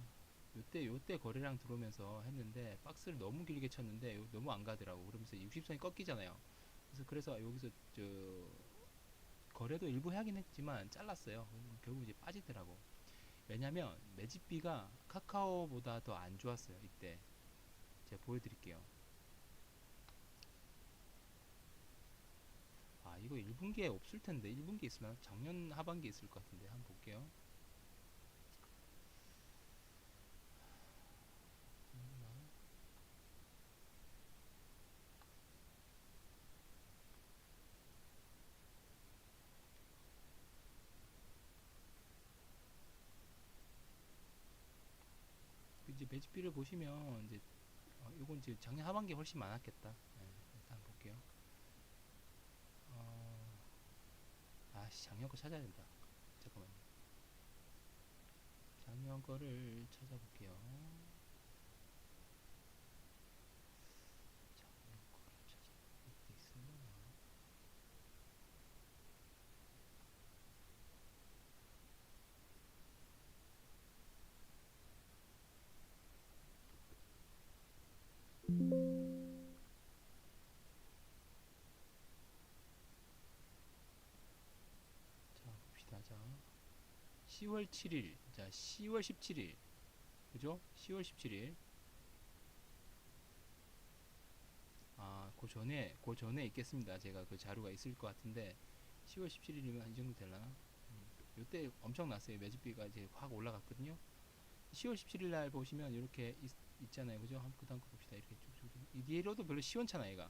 요때 거래량 들어오면서 했는데 박스를 너무 길게 쳤는데 너무 안 가더라고. 그러면서 60선이 꺾이잖아요. 그래서 여기서 저 거래도 일부 하긴 했지만 잘랐어요. 결국 이제 빠지더라고. 왜냐면 매집비가 카카오보다 더 안 좋았어요. 이때 제가 보여드릴게요. 아, 이거 1분기에 없을 텐데. 1분기에 있으면 작년 하반기에 있을 것 같은데. 한번 볼게요. 이제 매집비를 보시면 이제 이건 이제 작년 하반기에 훨씬 많았겠다. 네, 일단 볼게요. 작년 거 찾아야 된다. 잠깐만요. 작년 거를 찾아볼게요. 작년 거를 찾아. 이때 있으려나? 자, 봅시다. 자, 10월 7일. 자, 10월 17일. 그죠? 10월 17일. 그 전에 있겠습니다. 제가 그 자료가 있을 것 같은데, 10월 17일이면 이 정도 되려나? 요때 엄청 났어요. 매집비가 이제 확 올라갔거든요. 10월 17일 날 보시면 이렇게 있잖아요. 그죠? 그 다음 거 봅시다. 이렇게 쭉쭉. 이 뒤로도 별로 시원찮아, 얘가.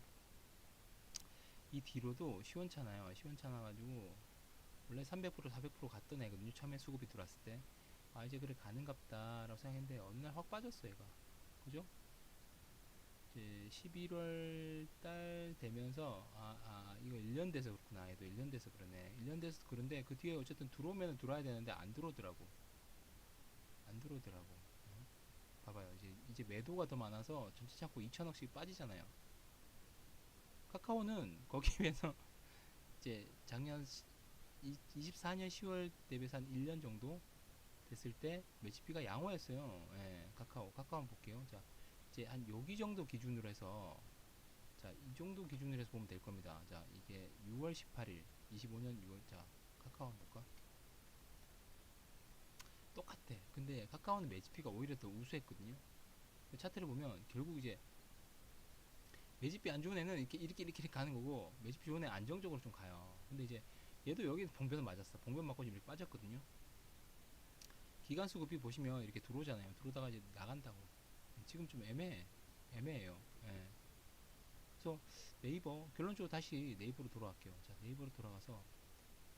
이 뒤로도 시원찮아요. 시원찮아가지고, 원래 300% 400% 갔던 애거든요. 처음에 수급이 들어왔을 때. 이제 그래 가는갑다라고 생각했는데, 어느 날 확 빠졌어, 얘가. 그죠? 이제 11월 달 되면서 이거 1년 돼서 그렇구나. 얘도 1년 돼서 그러네. 1년 돼서 그런데 그 뒤에 어쨌든 들어오면 들어와야 되는데 안 들어오더라고. 안 들어오더라고. 봐봐요. 이제 매도가 더 많아서 전체 창고 2천억씩 빠지잖아요. 카카오는 거기에 비해서 이제 작년 24년 10월 대비해서 한 1년 정도 됐을 때 매집비가 양호했어요. 예, 카카오 한번 볼게요. 자, 이제 한 여기 정도 기준으로 해서 자, 이 정도 기준으로 해서 보면 될 겁니다. 자, 이게 6월 18일, 25년 6월, 자, 카카오 한번 볼까? 똑같아. 근데 카카오는 매집비가 오히려 더 우수했거든요. 차트를 보면 결국 이제 매집비 안 좋은 애는 이렇게 가는 거고 매집비 좋은 애 안정적으로 좀 가요. 근데 이제 얘도 여기 봉변을 맞았어. 봉변 맞고 지금 이렇게 빠졌거든요. 기간 수급이 보시면 이렇게 들어오잖아요. 들어오다가 이제 나간다고. 지금 좀 애매해요. 예. 그래서 네이버 결론적으로 다시 네이버로 돌아갈게요. 자, 네이버로 돌아가서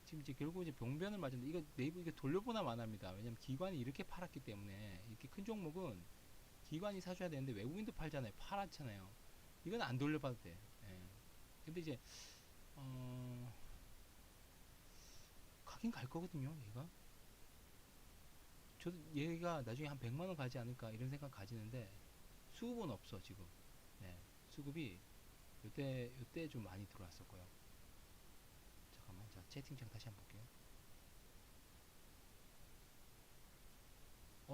지금 이제 결국 이제 병변을 맞았는데 이거 네이버 이게 돌려보나 마나입니다. 왜냐면 기관이 이렇게 팔았기 때문에 이렇게 큰 종목은 기관이 사줘야 되는데 외국인도 팔잖아요. 팔았잖아요. 이건 안 돌려봐도 돼. 예. 근데 이제 가긴 갈 거거든요. 저도 얘가 나중에 한 100만 원 가지 않을까 이런 생각 가지는데 수급은 없어 지금. 네. 수급이 요때 좀 많이 들어왔었고요. 잠깐만, 자 채팅창 다시 한번 볼게요.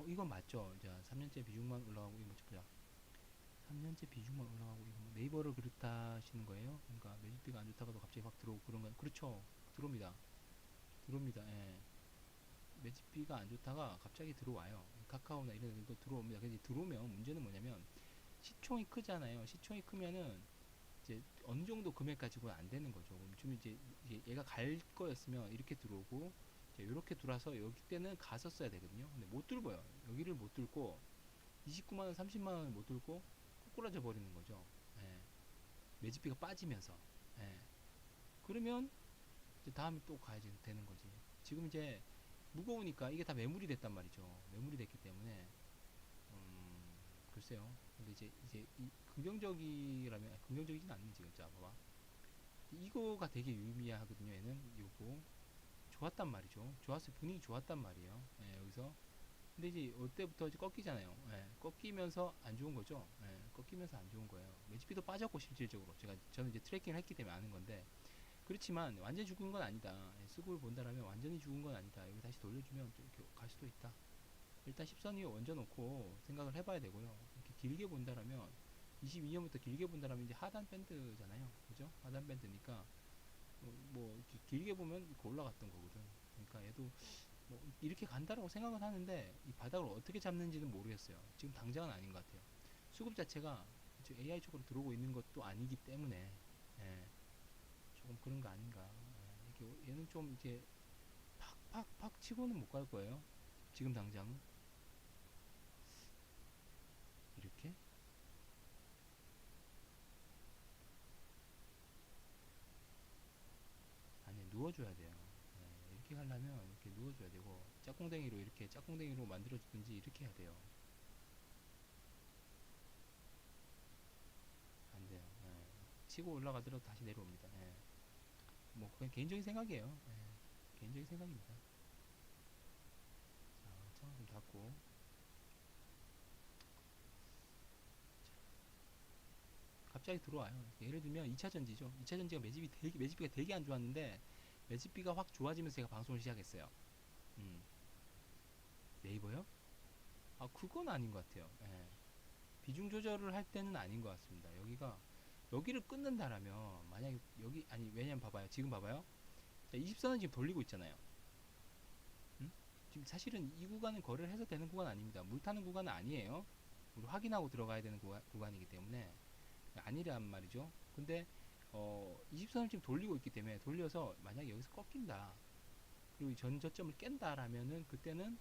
이건 맞죠? 자, 3년째 비중만 올라가고 이거 보자. 3년째 비중만 올라가고 이거 뭐 네이버를 그렇다 하시는 거예요? 그러니까 매집비가 안 좋다가도 갑자기 확 들어오고 그런 건 그렇죠. 들어옵니다. 들어옵니다. 예. 매집비가 안 좋다가 갑자기 들어와요. 카카오나 이런 데도 들어옵니다. 근데 들어오면 문제는 뭐냐면 시총이 크잖아요. 시총이 크면은 이제 어느 정도 금액 가지고는 안 되는 거죠. 그럼 좀 이제 얘가 갈 거였으면 이렇게 들어오고 이렇게 들어와서 여기 때는 갔었어야 되거든요. 근데 못 뚫어요. 여기를 못 뚫고 29만 원, 30만 원을 못 뚫고 꼬꾸라져 버리는 거죠. 예. 매집비가 빠지면서. 예. 그러면 이제 다음에 또 가야지 되는 거지. 지금 이제 무거우니까 이게 다 매물이 됐단 말이죠. 매물이 됐기 때문에 글쎄요. 근데 이제 이 긍정적이라면 긍정적이진 않는 지금 자 봐봐. 이거가 되게 유의미하거든요. 얘는 이거 좋았단 말이죠. 좋았어요. 분위기 좋았단 말이에요. 예, 여기서 근데 이제 이때부터 이제 꺾이잖아요. 예, 꺾이면서 안 좋은 거죠. 예, 꺾이면서 안 좋은 거예요. 매집비도 빠졌고 실질적으로 저는 이제 트래킹을 했기 때문에 아는 건데 그렇지만 완전히 죽은 건 아니다. 수급을 본다라면 완전히 죽은 건 아니다. 여기 다시 돌려주면 좀 이렇게 갈 수도 있다. 일단 10선 위에 얹어 놓고 생각을 해봐야 되고요. 이렇게 길게 본다라면 22년부터 길게 본다라면 이제 하단 밴드잖아요. 그죠? 하단 밴드니까 뭐 이렇게 길게 보면 이렇게 올라갔던 거거든. 그러니까 얘도 뭐 이렇게 간다라고 생각은 하는데 이 바닥을 어떻게 잡는지는 모르겠어요. 지금 당장은 아닌 것 같아요. 수급 자체가 AI 쪽으로 들어오고 있는 것도 아니기 때문에 예, 조금 그런 거 아닌가. 예, 이렇게 얘는 좀 이제 팍팍팍 치고는 못 갈 거예요. 지금 당장은 이렇게 안에 누워줘야 돼요. 예, 이렇게 가려면 이렇게 누워줘야 되고 짝꿍댕이로 이렇게 짝꿍댕이로 만들어주든지 이렇게 해야 돼요. 안 돼요. 예, 치고 올라가더라도 다시 내려옵니다. 예. 뭐 그냥 개인적인 생각이에요. 예, 개인적인 생각입니다. 자, 창을 좀 닫고 갑자기 들어와요. 예를 들면 2차 전지죠. 2차 전지가 매집비가 되게 안 좋았는데 매집비가 확 좋아지면서 제가 방송을 시작했어요. 음, 네이버요? 아 그건 아닌 것 같아요. 예. 비중 조절을 할 때는 아닌 것 같습니다. 여기를 끊는다라면 만약에 여기 아니 왜냐면 봐봐요. 지금 봐봐요. 자, 20선은 지금 돌리고 있잖아요. 음? 지금 사실은 이 구간은 거래를 해서 되는 구간 아닙니다. 물 타는 구간은 아니에요. 우리 확인하고 들어가야 되는 구간이기 때문에 아니란 말이죠. 근데 20선을 지금 돌리고 있기 때문에 돌려서 만약에 여기서 꺾인다. 그리고 전 저점을 깬다라면은 그때는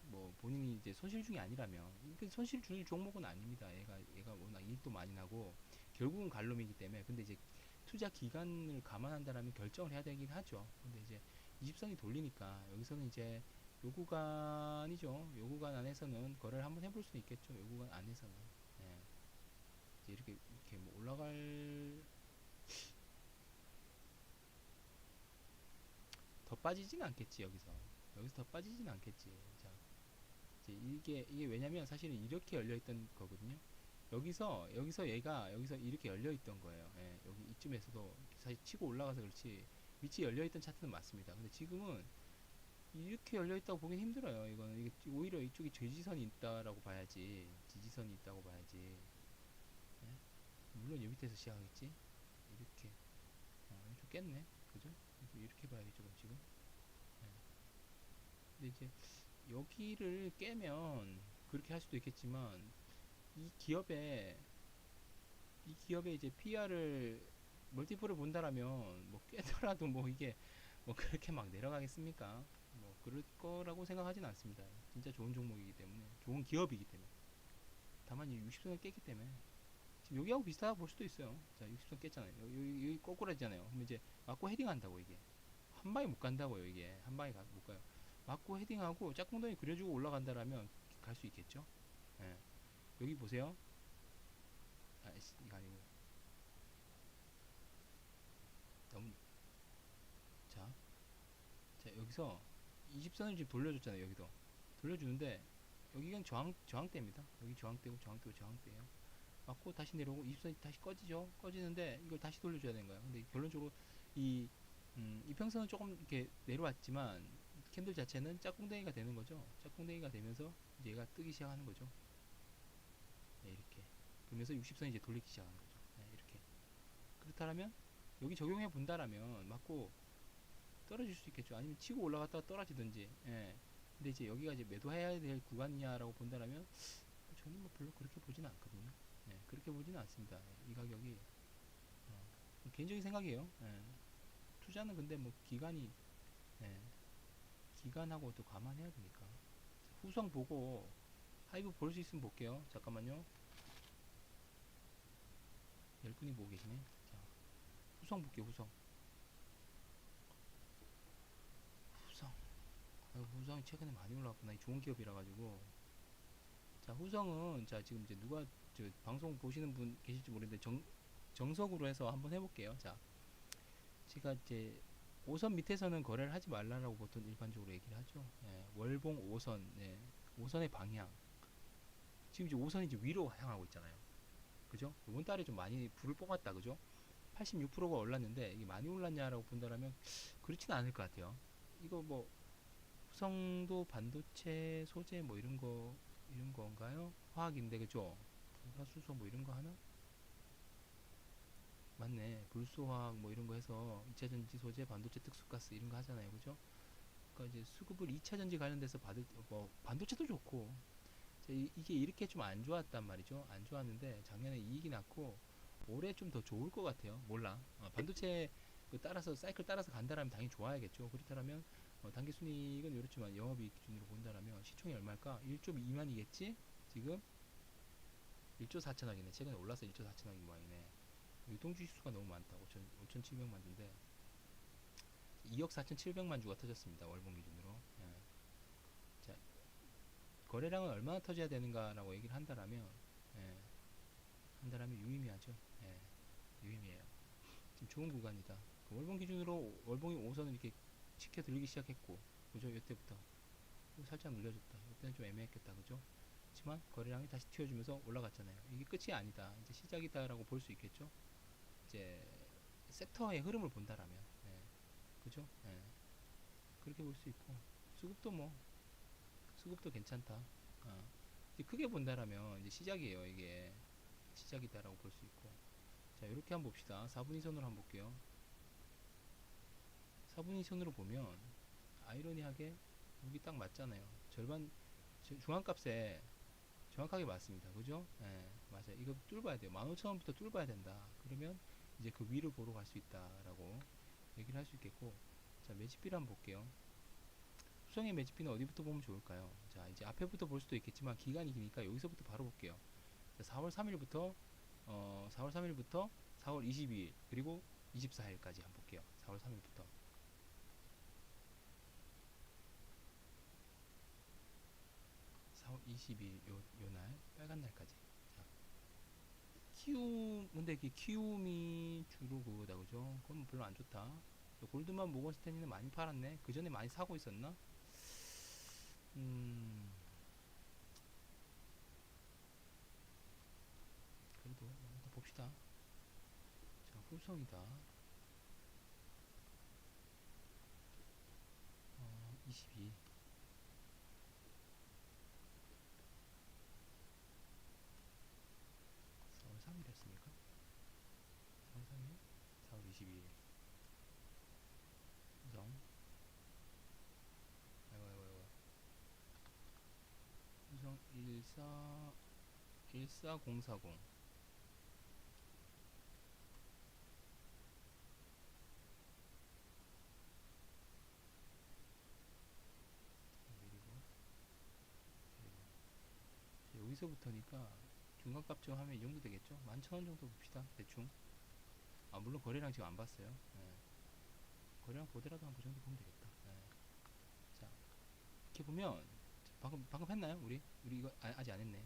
뭐 본인이 이제 손실 중이 아니라면 손실 줄 종목은 아닙니다. 얘가 워낙 일도 많이 나고 결국은 갈놈이기 때문에 근데 이제 투자 기간을 감안한다라면 결정을 해야 되긴 하죠. 근데 이제 20선이 돌리니까 여기서는 이제 요 구간이죠. 요 구간 안에서는 거래를 한번 해볼 수 있겠죠. 요 구간 안에서는 예. 이제 이렇게 뭐 올라갈 더 빠지진 않겠지 여기서 더 빠지진 않겠지. 자 이제 이게 왜냐면 사실은 이렇게 열려 있던 거거든요. 여기서 얘가 여기서 이렇게 열려 있던 거예요. 예, 여기 이쯤에서도 사실 치고 올라가서 그렇지 밑이 열려 있던 차트는 맞습니다. 근데 지금은 이렇게 열려 있다고 보긴 힘들어요. 이거는 이게 오히려 이쪽이 지지선이 있다라고 봐야지, 지지선이 있다고 봐야지. 예? 물론 여기 밑에서 시작하겠지. 이렇게 좀 깼네, 그죠? 이렇게 봐야겠죠, 그럼 지금. 예. 근데 이제 여기를 깨면 그렇게 할 수도 있겠지만 이 기업에 이제 PR을 멀티플을 본다라면 뭐 깨더라도 뭐 이게 뭐 그렇게 막 내려가겠습니까? 뭐 그럴 거라고 생각하진 않습니다. 진짜 좋은 종목이기 때문에 좋은 기업이기 때문에 다만 이 60선을 깼기 때문에 지금 여기하고 비슷하다고 볼 수도 있어요. 자 60선 깼잖아요. 여기 꼬꾸라지잖아요. 그럼 이제 맞고 헤딩한다고 이게 한 방에 못 간다고요. 이게 한 방에 못 가요. 맞고 헤딩하고 짝꿍덩이 그려주고 올라간다라면 갈 수 있겠죠. 예. 여기 보세요. 이거 아니고 너무 자, 여기서 20선을 지금 돌려줬잖아요. 여기도 돌려주는데 여기가 저항대입니다. 여기 저항대고 저항대고 저항대예요. 맞고 다시 내려오고 20선이 다시 꺼지죠. 꺼지는데 이걸 다시 돌려줘야 되는 거예요. 근데 결론적으로 이 이평선은 조금 이렇게 내려왔지만 캔들 자체는 짝꿍댕이가 되는 거죠. 짝꿍댕이가 되면서 이제 얘가 뜨기 시작하는 거죠. 네, 이렇게. 그러면서 60선이 이제 돌리기 시작하는 거죠. 네, 이렇게. 그렇다면 여기 적용해 본다라면 맞고 떨어질 수 있겠죠. 아니면 치고 올라갔다가 떨어지든지. 예. 근데 이제 여기가 이제 매도해야 될 구간이냐라고 본다라면 저는 뭐 별로 그렇게 보지는 않거든요. 예, 그렇게 보지는 않습니다. 예, 이 가격이 개인적인 생각이에요. 예. 투자는 근데 뭐 예, 기간하고 또 감안해야 되니까. 후성 보고 하이브 볼 수 있으면 볼게요. 잠깐만요. 10분이 보고 계시네. 자, 후성 볼게요. 후성. 후성이 최근에 많이 올라왔구나. 좋은 기업이라 가지고. 자, 후성은 자 지금 이제 누가 방송 보시는 분 계실지 모르는데 정석으로 해서 한번 해볼게요. 자, 제가 이제 5선 밑에서는 거래를 하지 말라라고 보통 일반적으로 얘기를 하죠. 예, 월봉 5선, 네, 5선의 방향. 지금 이제 5선이 이제 위로 향하고 있잖아요. 그죠? 이번 달에 좀 많이 불을 뽑았다, 그죠? 86%가 올랐는데 이게 많이 올랐냐라고 본다라면 그렇지는 않을 것 같아요. 이거 뭐 구성도 반도체 소재 뭐 이런 건가요? 화학인데 그죠? 불화수소 뭐 이런 거 하나? 맞네. 불소화학 뭐 이런 거 해서 2차전지 소재 반도체 특수가스 이런 거 하잖아요. 그죠? 그러니까 이제 수급을 2차전지 관련돼서 받을 뭐 반도체도 좋고 이게 이렇게 좀 안 좋았단 말이죠. 안 좋았는데 작년에 이익이 났고 올해 좀 더 좋을 것 같아요. 몰라. 반도체 그 따라서 사이클 따라서 간다라면 당연히 좋아야겠죠. 그렇다면 단기 순이익은 이렇지만 영업이익 기준으로 본다라면 시총이 얼마일까? 1조 2만이겠지? 지금 1조 4천억이네. 최근에 올라서 1조 4천억인 모양이네. 유동주식 수가 너무 많다. 5,700만 주인데 2억 4,700만 주가 터졌습니다. 월봉 기준으로. 예. 자, 거래량은 얼마나 터져야 되는가라고 얘기를 한다라면 예, 한다라면 유의미하죠. 예, 유의미해요. 지금 좋은 구간이다. 그 월봉 기준으로 월봉이 5선을 이렇게 치켜 들기 시작했고, 그죠? 이때부터 살짝 눌려줬다. 이때는 좀 애매했겠다, 그죠? 하지만 거래량이 다시 튀어주면서 올라갔잖아요. 이게 끝이 아니다. 이제 시작이다라고 볼 수 있겠죠? 이제 섹터의 흐름을 본다라면, 예, 그죠? 예, 그렇게 볼 수 있고 수급도 뭐 수급도 괜찮다. 이제 크게 본다라면 이제 시작이에요. 이게 시작이다라고 볼 수 있고. 자, 이렇게 한번 봅시다. 4분위 선으로 한번 볼게요. 4분위 선으로 보면 아이러니하게 여기 딱 맞잖아요. 절반 중앙값에 정확하게 맞습니다. 그죠? 예, 맞아요. 이거 뚫어야 돼요. 15,000원부터 뚫어야 된다. 그러면 이제 그 위를 보러 갈 수 있다라고 얘기를 할 수 있겠고. 자, 매집비를 한번 볼게요. 수성의 매집비는 어디부터 보면 좋을까요? 자, 이제 앞에부터 볼 수도 있겠지만 기간이 기니까 여기서부터 바로 볼게요. 자, 4월 3일부터 4월 3일부터 4월 22일 그리고 24일까지 한번 볼게요. 4월 3일부터 4월 22일 요날 빨간 날까지. 자, 근데 이게 키움이 주로 그거다 그죠? 그건 별로 안 좋다. 골드만 모건 스탠리는 많이 팔았네. 그 전에 많이 사고 있었나? 음, 그래도 일단 봅시다. 자, 후성이다. 22. 4월 3일이었습니까? 4월 3일? 4월 22일. 후성. 아이고, 아이고, 아이고. 후성 14040. 그리고 여기서부터니까 중간값 좀 하면 이 정도 되겠죠? 11,000원 정도 봅시다. 대충. 물론 거래량 지금 안 봤어요. 예. 거래량 보더라도 한 그 정도 보면 되겠다. 예. 자, 이렇게 보면 방금 했나요? 우리 이거 아직 안 했네.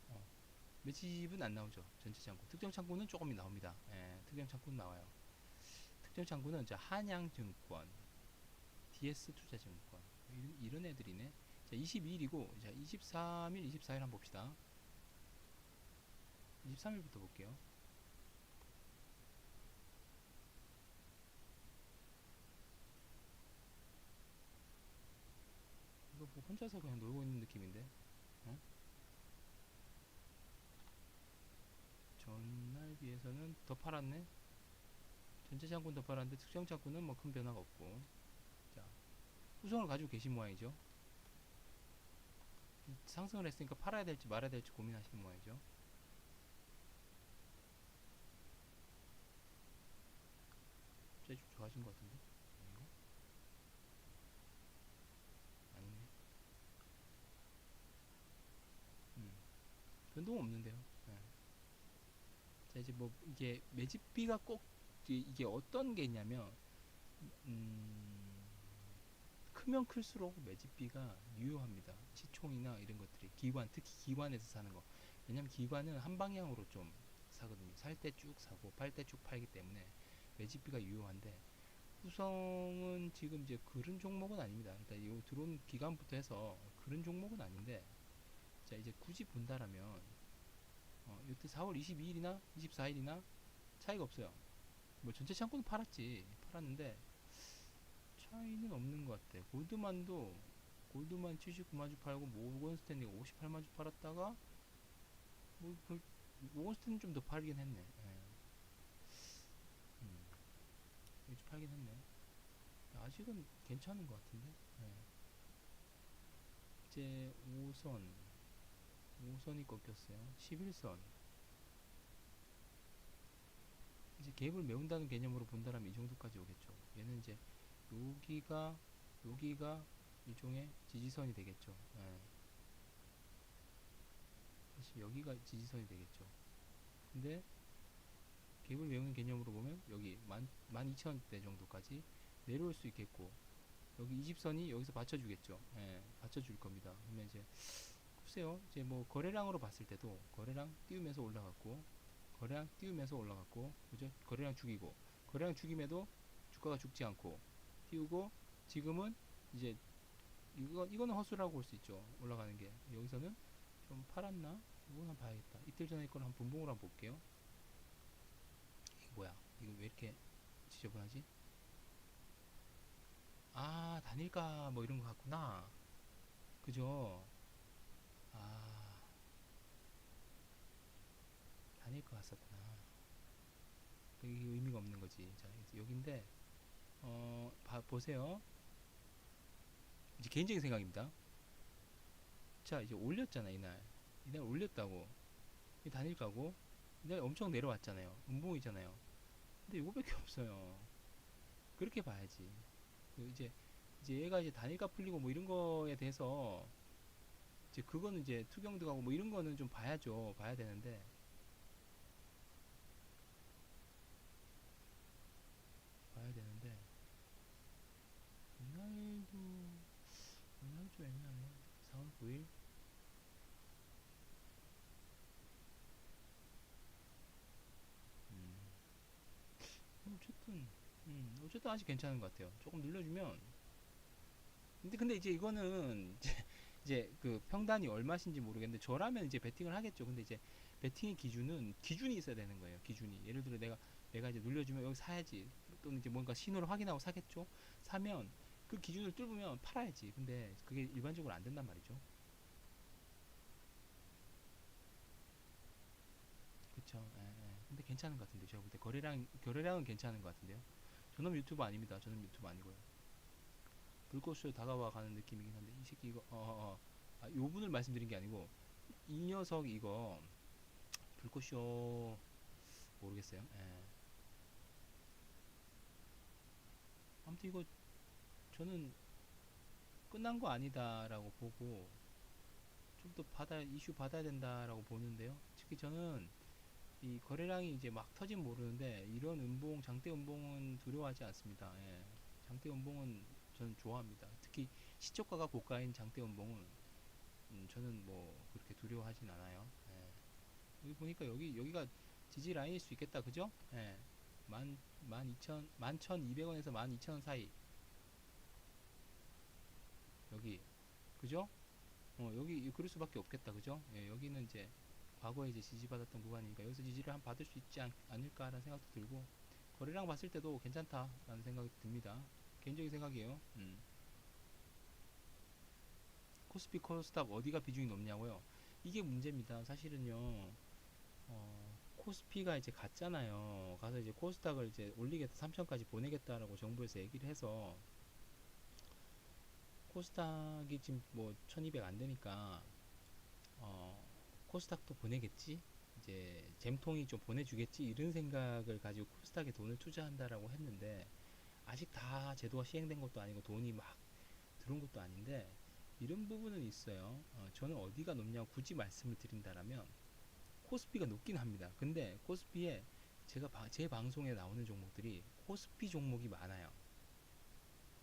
어, 매집은 안 나오죠. 전체 창구. 특정 창구는 조금 나옵니다. 예, 특정 창구는 나와요. 특정 창구는 한양증권, DS투자증권 이런 애들이네. 자, 22일이고 자, 23일, 24일 한번 봅시다. 23일부터 볼게요. 이거 뭐 혼자서 그냥 놀고 있는 느낌인데. 어? 전날 비해서는 더 팔았네. 전체 창구는 더 팔았는데 특정 창구는 뭐 큰 변화가 없고. 자, 후성을 가지고 계신 모양이죠. 상승을 했으니까 팔아야 될지 말아야 될지 고민하시는 모양이죠. 갑자기 좀 좋아진 것 같은데? 아닌가? 아니네. 음, 변동 없는데요. 네. 자, 이제 뭐 이게 매집비가 꼭 이게 어떤 게 있냐면 음, 크면 클수록 매집비가 유효합니다. 시총이나 이런 것들이 특히 기관에서 사는 거. 왜냐면 기관은 한 방향으로 좀 사거든요. 살 때 쭉 사고 팔 때 쭉 팔기 때문에 매집비가 유효한데 후성은 지금 이제 그런 종목은 아닙니다. 일단 이 들어온 기간부터 해서 그런 종목은 아닌데 자, 이제 굳이 본다라면 이때 4월 22일이나 24일이나 차이가 없어요. 뭐 전체 창고는 팔았는데 차이는 없는 것 같아. 골드만 79만 주 팔고 모건 스탠리가 58만 주 팔았다가 모건 스탠리 좀 더 팔긴 했네. 예. 좀 팔긴 했네. 아직은 괜찮은 것 같은데. 예. 이제 5선이 꺾였어요. 11선. 이제 갭을 메운다는 개념으로 본다면 이 정도까지 오겠죠. 얘는 이제 여기가 일종의 지지선이 되겠죠. 예. 사실 여기가 지지선이 되겠죠. 근데 갭을 메우는 개념으로 보면 여기 12,000대 정도까지 내려올 수 있겠고, 여기 20선이 여기서 받쳐주겠죠. 예, 받쳐줄 겁니다. 그러면 이제 글쎄요, 이제 뭐 거래량으로 봤을 때도 거래량 띄우면서 올라갔고, 거래량 띄우면서 올라갔고, 그죠? 거래량 죽이고, 거래량 죽임에도 주가가 죽지 않고 띄우고, 지금은 이제 이거는 허수라고 볼 수 있죠. 올라가는 게 여기서는 좀 팔았나? 이거 한번 봐야겠다. 이틀 전에 거를 한 분봉으로 한번 볼게요. 이거 뭐야? 이거 왜 이렇게 지저분하지? 아, 단일가 뭐 이런 거 같구나. 그죠? 아, 단일가 같았구나. 이게 의미가 없는 거지. 자, 여기인데, 보세요. 이제 개인적인 생각입니다. 자, 이제 올렸잖아, 이날. 이날 올렸다고. 이 단일가고, 이날 엄청 내려왔잖아요. 음봉이잖아요. 근데 이거밖에 없어요. 그렇게 봐야지. 이제 얘가 이제 단일가 풀리고 뭐 이런 거에 대해서 이제 그거는 이제 투경 들어가고 뭐 이런 거는 좀 봐야죠. 봐야 되는데, 봐야 되는데, 이날 좀 애매하네. 4월 9일. 음, 어쨌든, 어쨌든 아직 괜찮은 것 같아요. 조금 늘려주면. 근데 이제 이거는 이제 그 평단이 얼마신지 모르겠는데 저라면 이제 베팅을 하겠죠. 근데 이제 베팅의 기준이 있어야 되는 거예요. 기준이. 예를 들어 내가 이제 눌려주면 여기 사야지. 또는 이제 뭔가 신호를 확인하고 사겠죠. 사면 그 기준을 뚫으면 팔아야지. 근데 그게 일반적으로 안 된단 말이죠. 그쵸. 예, 예. 근데 괜찮은 것 같은데 제가 볼 때 거래량은 괜찮은 것 같은데요. 저놈 유튜브 아닙니다. 저놈 유튜브 아니고요. 불꽃쇼 다가와 가는 느낌이긴 한데 이 새끼 이거 요 분을 말씀드린 게 아니고 이 녀석 이거 불꽃쇼 모르겠어요. 예. 아무튼 이거 저는 끝난 거 아니다라고 보고 좀 더 이슈 받아야 된다라고 보는데요. 특히 저는 이 거래량이 이제 막 터진 모르는데 이런 장대 음봉은 두려워하지 않습니다. 예. 장대 음봉은 저는 좋아합니다. 특히 시초가가 고가인 장대 음봉은 저는 뭐 그렇게 두려워하진 않아요. 예. 여기 보니까 여기가 지지 라인일 수 있겠다. 그죠? 예. 만 1,200원에서 12,000원 사이. 여기. 그죠? 여기 그럴 수밖에 없겠다. 그죠? 예, 여기는 이제 과거에 이제 지지받았던 구간이니까 여기서 지지를 한 받을 수 있지 않을까라는 생각도 들고 거래량 봤을 때도 괜찮다라는 생각이 듭니다. 개인적인 생각이에요. 코스피 코스닥 어디가 비중이 높냐고요? 이게 문제입니다. 사실은요. 코스피가 이제 갔잖아요. 가서 이제 코스닥을 이제 올리겠다, 3천까지 보내겠다라고 정부에서 얘기를 해서 코스닥이 지금 뭐 1200 안 되니까 어, 코스닥도 보내겠지? 이제 잼통이 좀 보내주겠지? 이런 생각을 가지고 코스닥에 돈을 투자한다라고 했는데 아직 다 제도가 시행된 것도 아니고 돈이 막 들어온 것도 아닌데 이런 부분은 있어요. 저는 어디가 높냐고 굳이 말씀을 드린다라면 코스피가 높긴 합니다. 근데 코스피에 제 방송에 나오는 종목들이 코스피 종목이 많아요.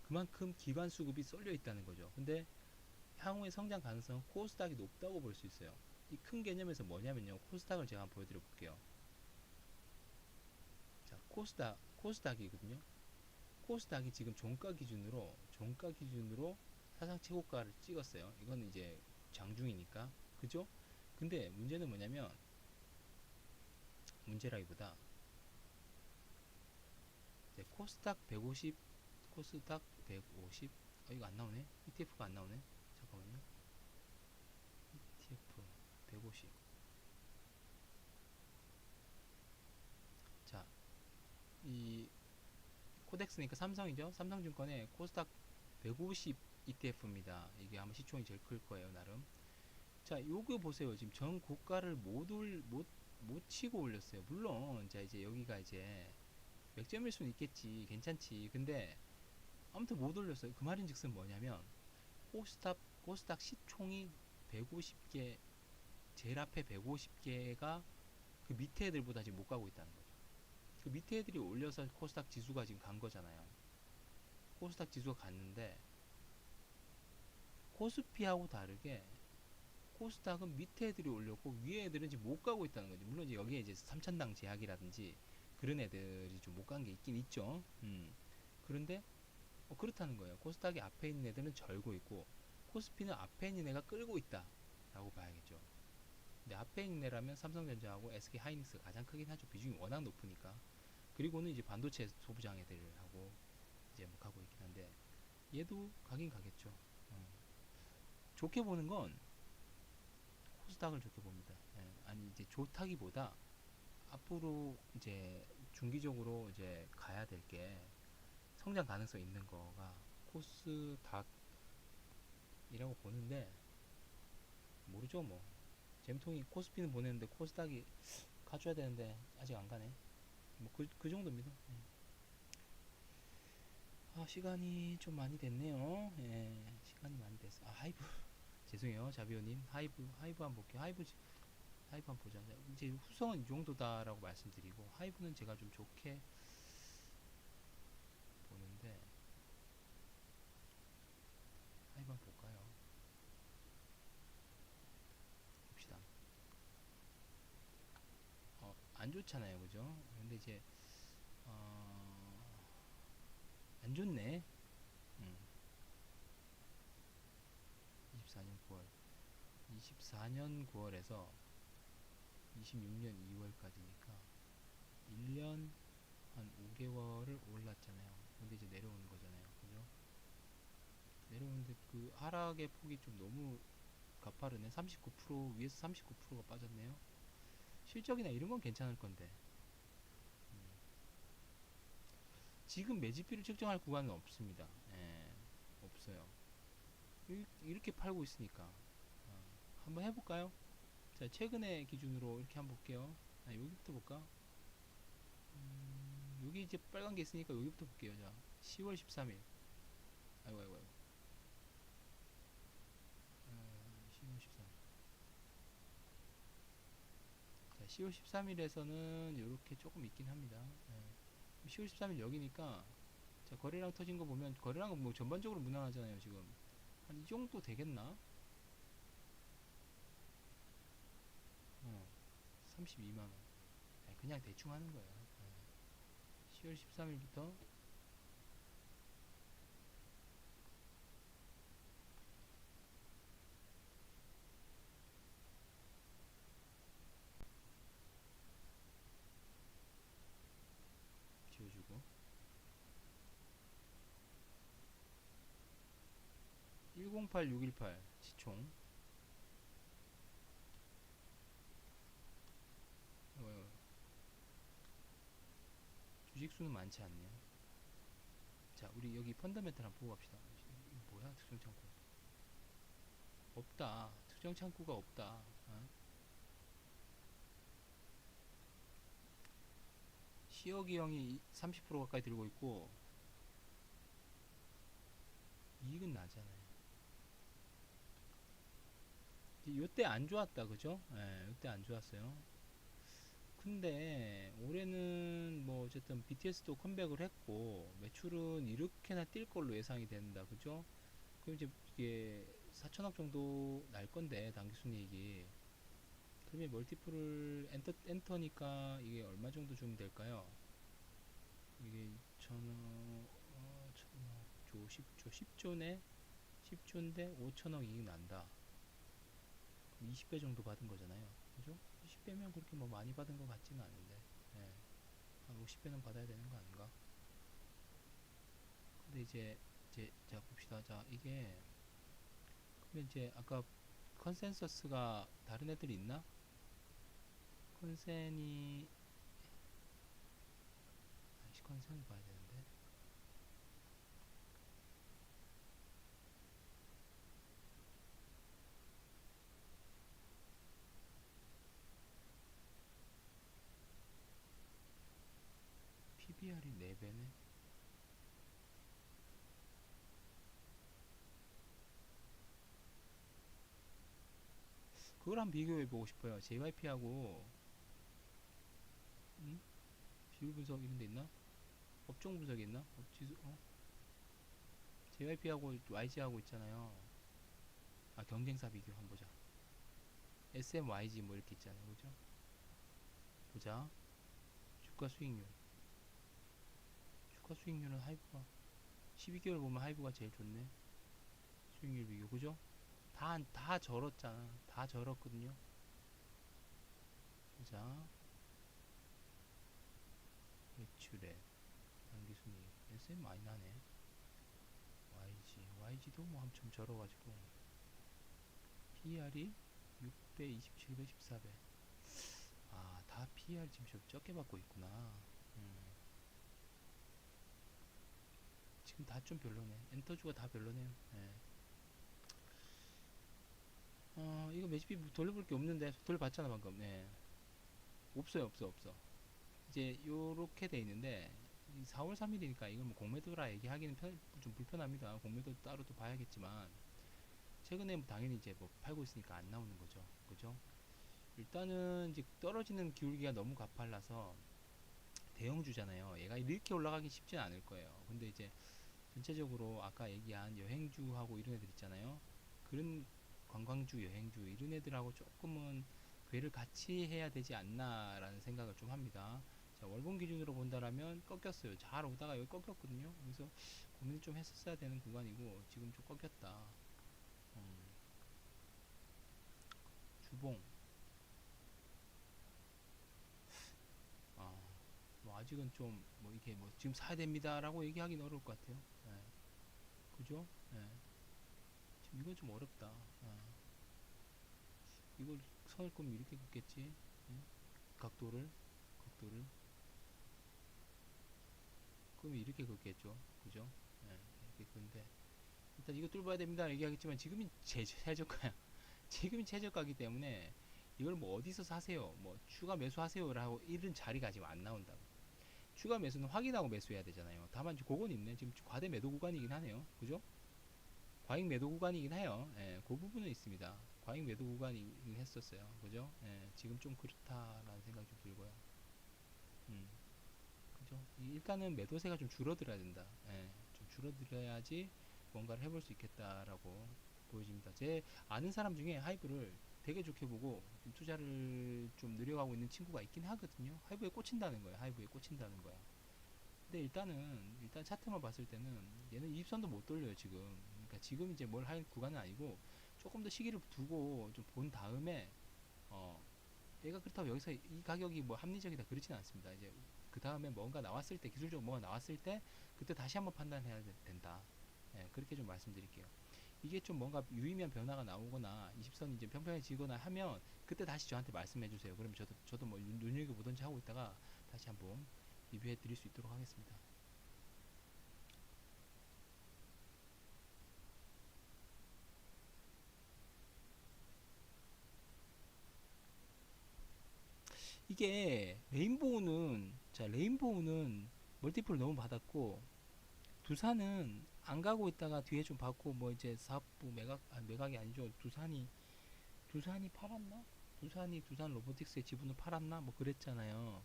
그만큼 기관 수급이 쏠려 있다는 거죠. 근데 향후의 성장 가능성은 코스닥이 높다고 볼 수 있어요. 이 큰 개념에서 뭐냐면요. 코스닥을 제가 한번 보여드려 볼게요. 자, 코스닥이거든요. 코스닥이 지금 종가 기준으로 사상 최고가를 찍었어요. 이거는 이제 장중이니까. 그죠? 근데 문제는 뭐냐면, 문제라기보다 이제 코스닥 150, 코스닥 150, 이거 안 나오네. ETF가 안 나오네. 잠깐만요. ETF 150. 자, 이 코덱스니까 삼성이죠. 삼성증권의 코스닥 150 ETF입니다. 이게 아마 시총이 제일 클 거예요, 나름. 자, 요거 보세요. 지금 전 고가를 못 치고 올렸어요. 물론, 자, 이제 여기가 이제 100점일 수는 있겠지. 괜찮지. 근데, 아무튼 못 올렸어요. 그 말인 즉슨 뭐냐면, 코스닥 시총이 150개, 제일 앞에 150개가 그 밑에 애들보다 지금 못 가고 있다는 거죠. 그 밑에 애들이 올려서 코스닥 지수가 지금 간 거잖아요. 코스닥 지수가 갔는데, 코스피하고 다르게 코스닥은 밑에 애들이 올렸고 위에 애들은 지금 못 가고 있다는 거지. 물론 이제 여기에 이제 3천당 제약이라든지 그런 애들이 좀 못 간 게 있긴 있죠. 그런데 그렇다는 거예요. 코스닥이 앞에 있는 애들은 절고 있고 코스피는 앞에 있는 애가 끌고 있다라고 봐야겠죠. 근데 앞에 있는 애라면 삼성전자하고 SK 하이닉스가 가장 크긴 하죠. 비중이 워낙 높으니까. 그리고는 이제 반도체 소부장 애들하고 이제 뭐 가고 있긴 한데 얘도 가긴 가겠죠. 좋게 보는 건 코스닥을 좋게 봅니다. 예, 아니 이제 좋다기보다 앞으로 이제 중기적으로 이제 가야 될 게 성장 가능성 있는 거가 코스닥이라고 보는데 모르죠 뭐. 잼통이 코스피는 보냈는데 코스닥이 가줘야 되는데 아직 안 가네. 뭐 그 정도입니다. 예. 시간이 좀 많이 됐네요. 예, 시간이 많이 됐어. 하이브 죄송해요 자비오님. 하이브 한번 볼게요. 하이브 한번 보자. 이제 후성은 이 정도다라고 말씀드리고 하이브는 제가 좀 좋게 보는데 하이브 한번 볼까요? 봅시다. 안 좋잖아요, 그죠? 근데 이제 어, 안 좋네. 음, 24년 9월, 24년 9월에서 26년 2월까지니까 1년 한 5개월을 올랐잖아요. 근데 이제 내려오는 거잖아요, 그죠? 내려오는데 그 하락의 폭이 좀 너무 가파르네. 39% 위에서 39%가 빠졌네요. 실적이나 이런 건 괜찮을 건데 지금 매집비를 측정할 구간은 없습니다. 예, 없어요. 이렇게 팔고 있으니까 한번 해볼까요? 자, 최근에 기준으로 이렇게 한번 볼게요. 여기부터 볼까? 여기 이제 빨간 게 있으니까 여기부터 볼게요. 자, 10월 13일. 아이고, 아이고, 아이고. 10월 13일. 자, 10월 13일에서는 이렇게 조금 있긴 합니다. 10월 13일 여기니까 자, 거래량 터진 거 보면 거래량은 뭐 전반적으로 무난하잖아요, 지금. 한 이 정도 되겠나? 32만 원. 그냥 대충 하는 거예요. 10월 13일부터 지워주고 108618 시총 주식 수는 많지 않네요. 자, 우리 여기 펀더멘탈 한번 보고 갑시다. 이거 뭐야? 특정 창구 없다. 특정 창구가 없다. 시어기 형이 30% 가까이 들고 있고 이익은 나잖아요. 요때 안 좋았다, 그죠? 예, 요때 안 좋았어요. 근데 올해는 뭐 어쨌든 BTS도 컴백을 했고 매출은 이렇게나 뛸 걸로 예상이 된다, 그죠? 그럼 이제 이게 4천억 정도 날 건데 당기순이익이 그러면 멀티플을 엔터니까 이게 얼마 정도 주면 될까요? 이게 2천억, 10조, 10조네? 10조인데 5천억 이익 난다. 20배 정도 받은 거잖아요. 그죠? 20배면 그렇게 뭐 많이 받은 것 같지는 않은데, 예. 한 50배는 받아야 되는 거 아닌가? 근데 이제 자 봅시다. 자 이게 그러면 이제 아까 컨센서스가 다른 애들이 있나? 컨센이 아이씨 컨센을 봐야 되는데 PBR이 4배네. 그걸 한번 비교해 보고 싶어요. JYP하고 비율 분석 이런 데 있나? 업종 분석이 있나? 지수 JYP하고 YG하고 있잖아요. 아 경쟁사 비교 한번 보자. SMYG 뭐 이렇게 있잖아요. 그죠? 보자. 주가 수익률. 주가 수익률은 하이브가 12개월 보면 하이브가 제일 좋네. 수익률 비교. 그죠? 다 절었잖아. 다 절었거든요. 보자. 매출액, 당기순이익. SM 많이 나네. YG도 뭐 한참 절어가지고. PER이 6배, 27배, 14배. 아, 다 PER 지금 좀 적게 받고 있구나. 음, 지금 다 좀 별로네. 엔터주가 다 별로네요. 예. 이거 매집비 돌려볼 게 없는데 돌려봤잖아 방금. 예. 없어요, 없어. 이제 요렇게 돼 있는데 4월 3일이니까 이걸 뭐 공매도라 얘기하기는 좀 불편합니다. 공매도 따로 또 봐야겠지만 최근에 뭐 당연히 이제 뭐 팔고 있으니까 안 나오는 거죠. 그죠? 일단은 이제 떨어지는 기울기가 너무 가팔라서 대형주잖아요. 얘가 이렇게 올라가기 쉽진 않을 거예요. 근데 이제 전체적으로 아까 얘기한 여행주하고 이런 애들 있잖아요. 그런 관광주, 여행주 이런 애들하고 조금은 궤를 같이 해야 되지 않나라는 생각을 좀 합니다. 자, 월봉 기준으로 본다라면 꺾였어요. 잘 오다가 여기 꺾였거든요. 그래서 고민을 좀 했었어야 되는 구간이고 지금 좀 꺾였다. 음, 주봉. 아, 뭐 아직은 좀 뭐 이게 뭐 지금 사야 됩니다라고 얘기하기는 어려울 것 같아요. 예, 그죠? 예, 지금 이건 좀 어렵다. 이걸 선을 끄면 이렇게 긋겠지. 응? 각도를 각도를 끄면 이렇게 긋겠죠. 그죠? 예, 이렇게 긋는데 일단 이거 뚫어야 됩니다 얘기하겠지만 지금이 최저가야. 지금이 최저가기 때문에 이걸 뭐 어디서 사세요, 뭐 추가 매수하세요라고 이런 자리가 지금 안 나온다고. 추가 매수는 확인하고 매수해야 되잖아요. 다만 이제 그건 있네. 지금 과대 매도 구간이긴 하네요. 그죠? 과잉 매도 구간이긴 해요. 예, 그 부분은 있습니다. 과잉 매도 구간이긴 했었어요. 그죠? 예, 지금 좀 그렇다라는 생각이 좀 들고요. 음, 그죠? 일단은 매도세가 좀 줄어들어야 된다. 예, 좀 줄어들어야지 뭔가를 해볼 수 있겠다라고 보여집니다. 제 아는 사람 중에 하이브를 되게 좋게 보고 좀 투자를 좀 늘려가고 있는 친구가 있긴 하거든요. 하이브에 꽂힌다는 거예요. 하이브에 꽂힌다는 거야. 근데 일단 차트만 봤을 때는 얘는 20선도 못 돌려요 지금. 그러니까 지금 이제 뭘 할 구간은 아니고 조금 더 시기를 두고 좀 본 다음에 어 얘가 그렇다고 여기서 이 가격이 뭐 합리적이다 그렇진 않습니다. 이제 그 다음에 뭔가 나왔을 때 기술적으로 뭔가 나왔을 때 그때 다시 한번 판단해야 된다. 예, 그렇게 좀 말씀드릴게요. 이게 좀 뭔가 유의미한 변화가 나오거나 20선이 이제 평평해지거나 하면 그때 다시 저한테 말씀해 주세요. 그러면 저도 뭐 눈여겨보든지 하고 있다가 다시 한번 리뷰해 드릴 수 있도록 하겠습니다. 이게 레인보우는 멀티플 너무 받았고 두산은 안 가고 있다가 뒤에 좀 받고 뭐 이제 사업부 매각이 아니죠. 두산이 팔았나? 두산 로보틱스의 지분을 팔았나? 뭐 그랬잖아요.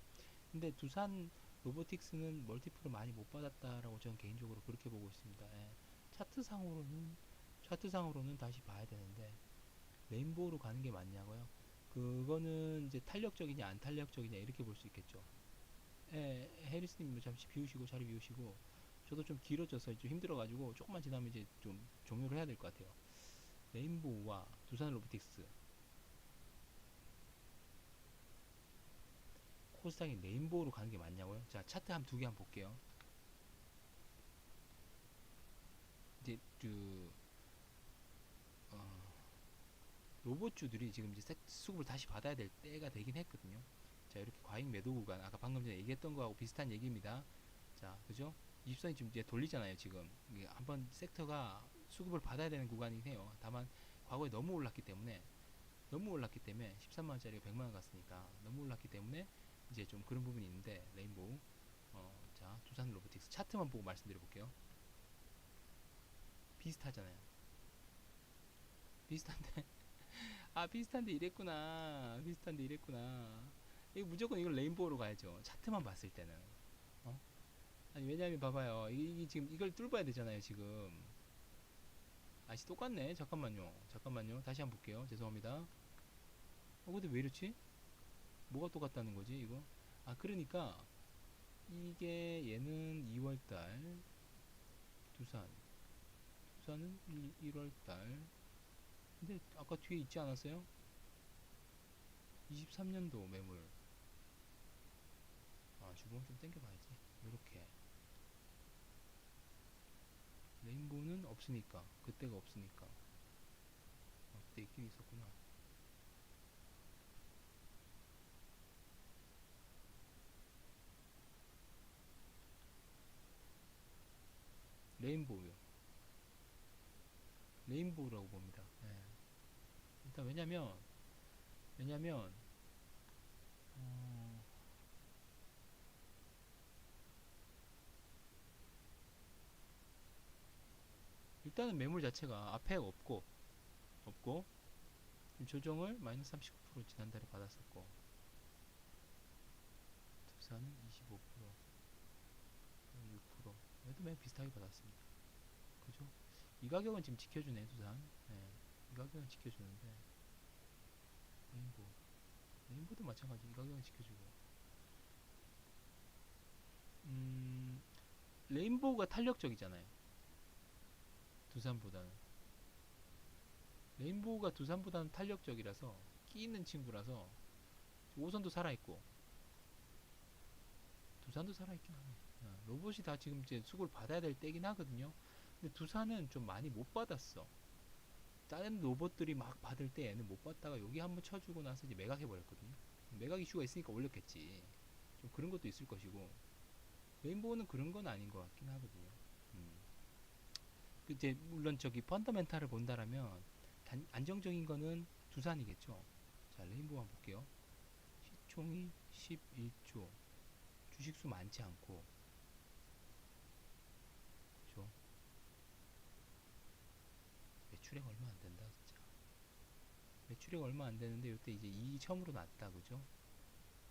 근데 두산 로보틱스는 멀티플을 많이 못 받았다라고 저는 개인적으로 그렇게 보고 있습니다. 예. 차트상으로는 차트상으로는 다시 봐야 되는데 레인보우로 가는 게 맞냐고요? 그거는 이제 탄력적이냐 안 탄력적이냐 이렇게 볼 수 있겠죠. 예, 해리스님 뭐 잠시 비우시고 자리 비우시고 저도 좀 길어져서 좀 힘들어가지고 조금만 지나면 이제 좀 종료를 해야 될 것 같아요. 레인보우와 두산 로보틱스 코스닥이 레인보우로 가는 게 맞냐고요? 자, 차트 한 두 개 한번 볼게요. 이제 어, 로봇주들이 지금 이제 수급을 다시 받아야 될 때가 되긴 했거든요. 자, 이렇게 과잉 매도 구간, 아까 방금 전에 얘기했던 거하고 비슷한 얘기입니다. 자, 그죠? 20선이 지금 이제 돌리잖아요, 지금. 이게 한번 섹터가 수급을 받아야 되는 구간이긴 해요. 다만, 과거에 너무 올랐기 때문에 13만원짜리가 100만원 갔으니까 너무 올랐기 때문에 이제 좀 그런 부분이 있는데, 레인보우. 자, 두산 로보틱스 차트만 보고 말씀드려 볼게요. 비슷하잖아요. 비슷한데, 아, 비슷한데 이랬구나. 이거 무조건 이걸 레인보우로 가야죠. 차트만 봤을 때는. 어? 아니, 왜냐면 봐봐요. 이게 지금 이걸 뚫어야 되잖아요, 지금. 아씨, 똑같네. 잠깐만요. 다시 한번 볼게요. 죄송합니다. 근데 왜 이렇지? 뭐가 똑같다는 거지, 이거? 아, 그러니까, 이게 얘는 2월달, 두산은 1월달. 근데 아까 뒤에 있지 않았어요? 23년도 매물. 아, 주봉 좀 당겨봐야지. 요렇게. 레인보우는 없으니까. 그때가 없으니까. 그때 있긴 있었구나. 레인보우요. 레인보우라고 봅니다. 예. 일단 왜냐면 어, 일단은 매물 자체가 앞에 없고 조정을 마이너스 39% 지난달에 받았었고, 두산은 25%, 6%, 얘도 매우 비슷하게 받았습니다. 그죠? 이 가격은 지금 지켜주네, 두산. 예. 이 가격은 지켜주는데, 레인보우 레인보우도 마찬가지. 이 가격은 지켜주고, 음, 레인보우가 탄력적이잖아요, 두산보다는. 레인보우가 두산보다는 탄력적이라서, 끼 있는 친구라서, 오선도 살아있고 두산도 살아있긴 하네. 로봇이 다 지금 이제 수급을 받아야 될 때긴 하거든요. 근데 두산은 좀 많이 못 받았어. 다른 로봇들이 막 받을 때 얘는 못 받다가 여기 한번 쳐주고 나서 이제 매각해 버렸거든요. 매각 이슈가 있으니까 올렸겠지. 좀 그런 것도 있을 것이고, 레인보우는 그런 건 아닌 것 같긴 하거든요. 음. 그 이제 물론 저기 펀더멘탈을 본다라면 안정적인 거는 두산이겠죠. 자, 레인보우 한번 볼게요. 시총이 11조, 주식수 많지 않고, 그죠? 매출액 얼마 안 된다, 진짜. 매출액 얼마 안 되는데 이때 이제 이익이 처음으로 났다, 그죠?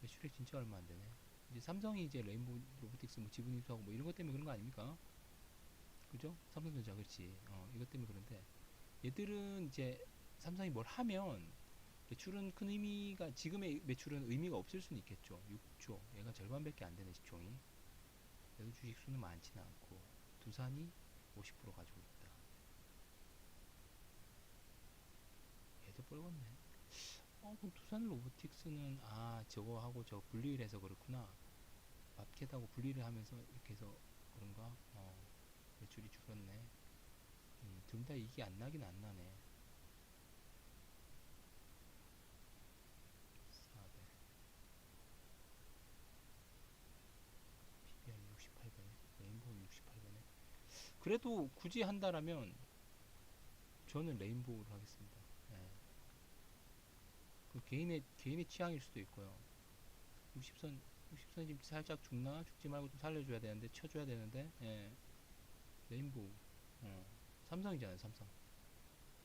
매출액 진짜 얼마 안 되네. 이제 삼성이 이제 레인보우 로보틱스 뭐 지분 인수하고 뭐 이런 것 때문에 그런 거 아닙니까? 그죠? 삼성전자, 그렇지. 이것 때문에 그런데 얘들은 이제 삼성이 뭘 하면 매출은 큰 의미가, 지금의 매출은 의미가 없을 수는 있겠죠. 6조, 얘가 절반밖에 안 되네, 시총이. 그래도 주식 수는 많지는 않고, 두산이 50% 가지고 있다. 얘도 뻘겋네. 그럼 두산 로보틱스는, 저거 하고 저 분리를 해서 그렇구나. 마켓하고 분리를 하면서 이렇게 해서 그런가? 매출이 줄었네. 둘 다 이게 안 나긴 안 나네. 4배. PBR 68배네. 레인보우 68배네. 그래도 굳이 한다라면 저는 레인보우를 하겠습니다. 예. 그 개인의 취향일 수도 있고요. 60선 60선 지금 살짝 죽나? 죽지 말고 좀 살려줘야 되는데, 쳐줘야 되는데. 예. 레인보우. 어. 삼성이잖아요, 삼성.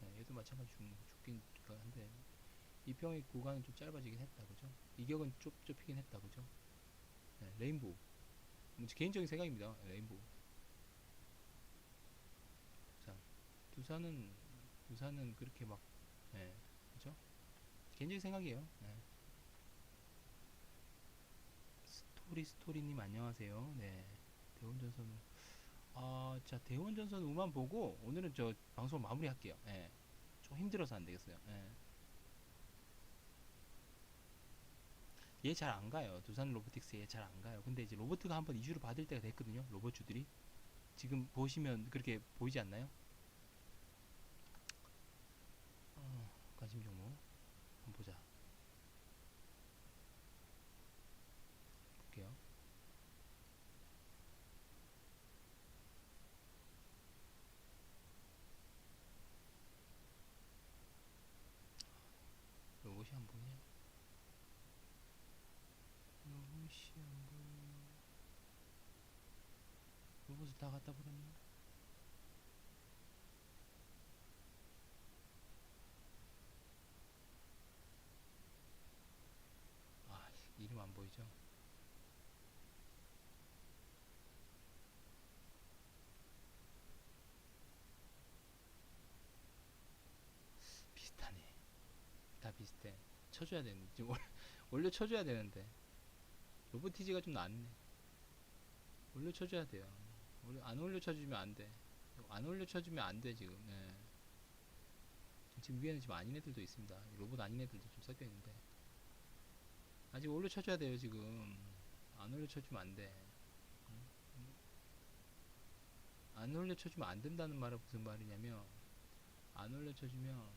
예, 얘도 마찬가지 죽긴 한데, 이평의 구간은 좀 짧아지긴 했다, 그죠? 이격은 좁히긴 했다, 그죠? 예, 레인보우. 개인적인 생각입니다. 레인보우. 두산. 두산은 두산은 그렇게 막, 예, 그죠? 개인적인 생각이에요. 예. 스토리님 안녕하세요. 네. 대원전선. 자, 대원전선 우만 보고 오늘은 저 방송 마무리할게요. 예. 좀 힘들어서 안 되겠어요. 예. 얘 잘 안 가요. 두산 로보틱스 얘 잘 안 가요. 근데 이제 로보트가 한번 이슈를 받을 때가 됐거든요. 로봇주들이 지금 보시면 그렇게 보이지 않나요? 관심 종목 한번 보자. 볼게요. 로봇이 안 보이냐? 로봇이 안 보여. 로봇을 다 갖다 버렸네. 아, 이름 안 보이죠? 비슷하네. 다 비슷해. 쳐줘야 되는데 지금 올려 쳐줘야 되는데 로보티지가 좀 낫네. 올려 쳐줘야 돼요. 안 올려 쳐주면 안 돼. 안 올려 쳐주면 안 돼 지금. 예. 지금 위에는 지금 아닌 애들도 있습니다. 로봇 아닌 애들도 좀 섞여 있는데 아직 올려 쳐줘야 돼요 지금. 안 올려 쳐주면 안 돼. 안 올려 쳐주면 안 된다는 말은 무슨 말이냐면 안 올려 쳐주면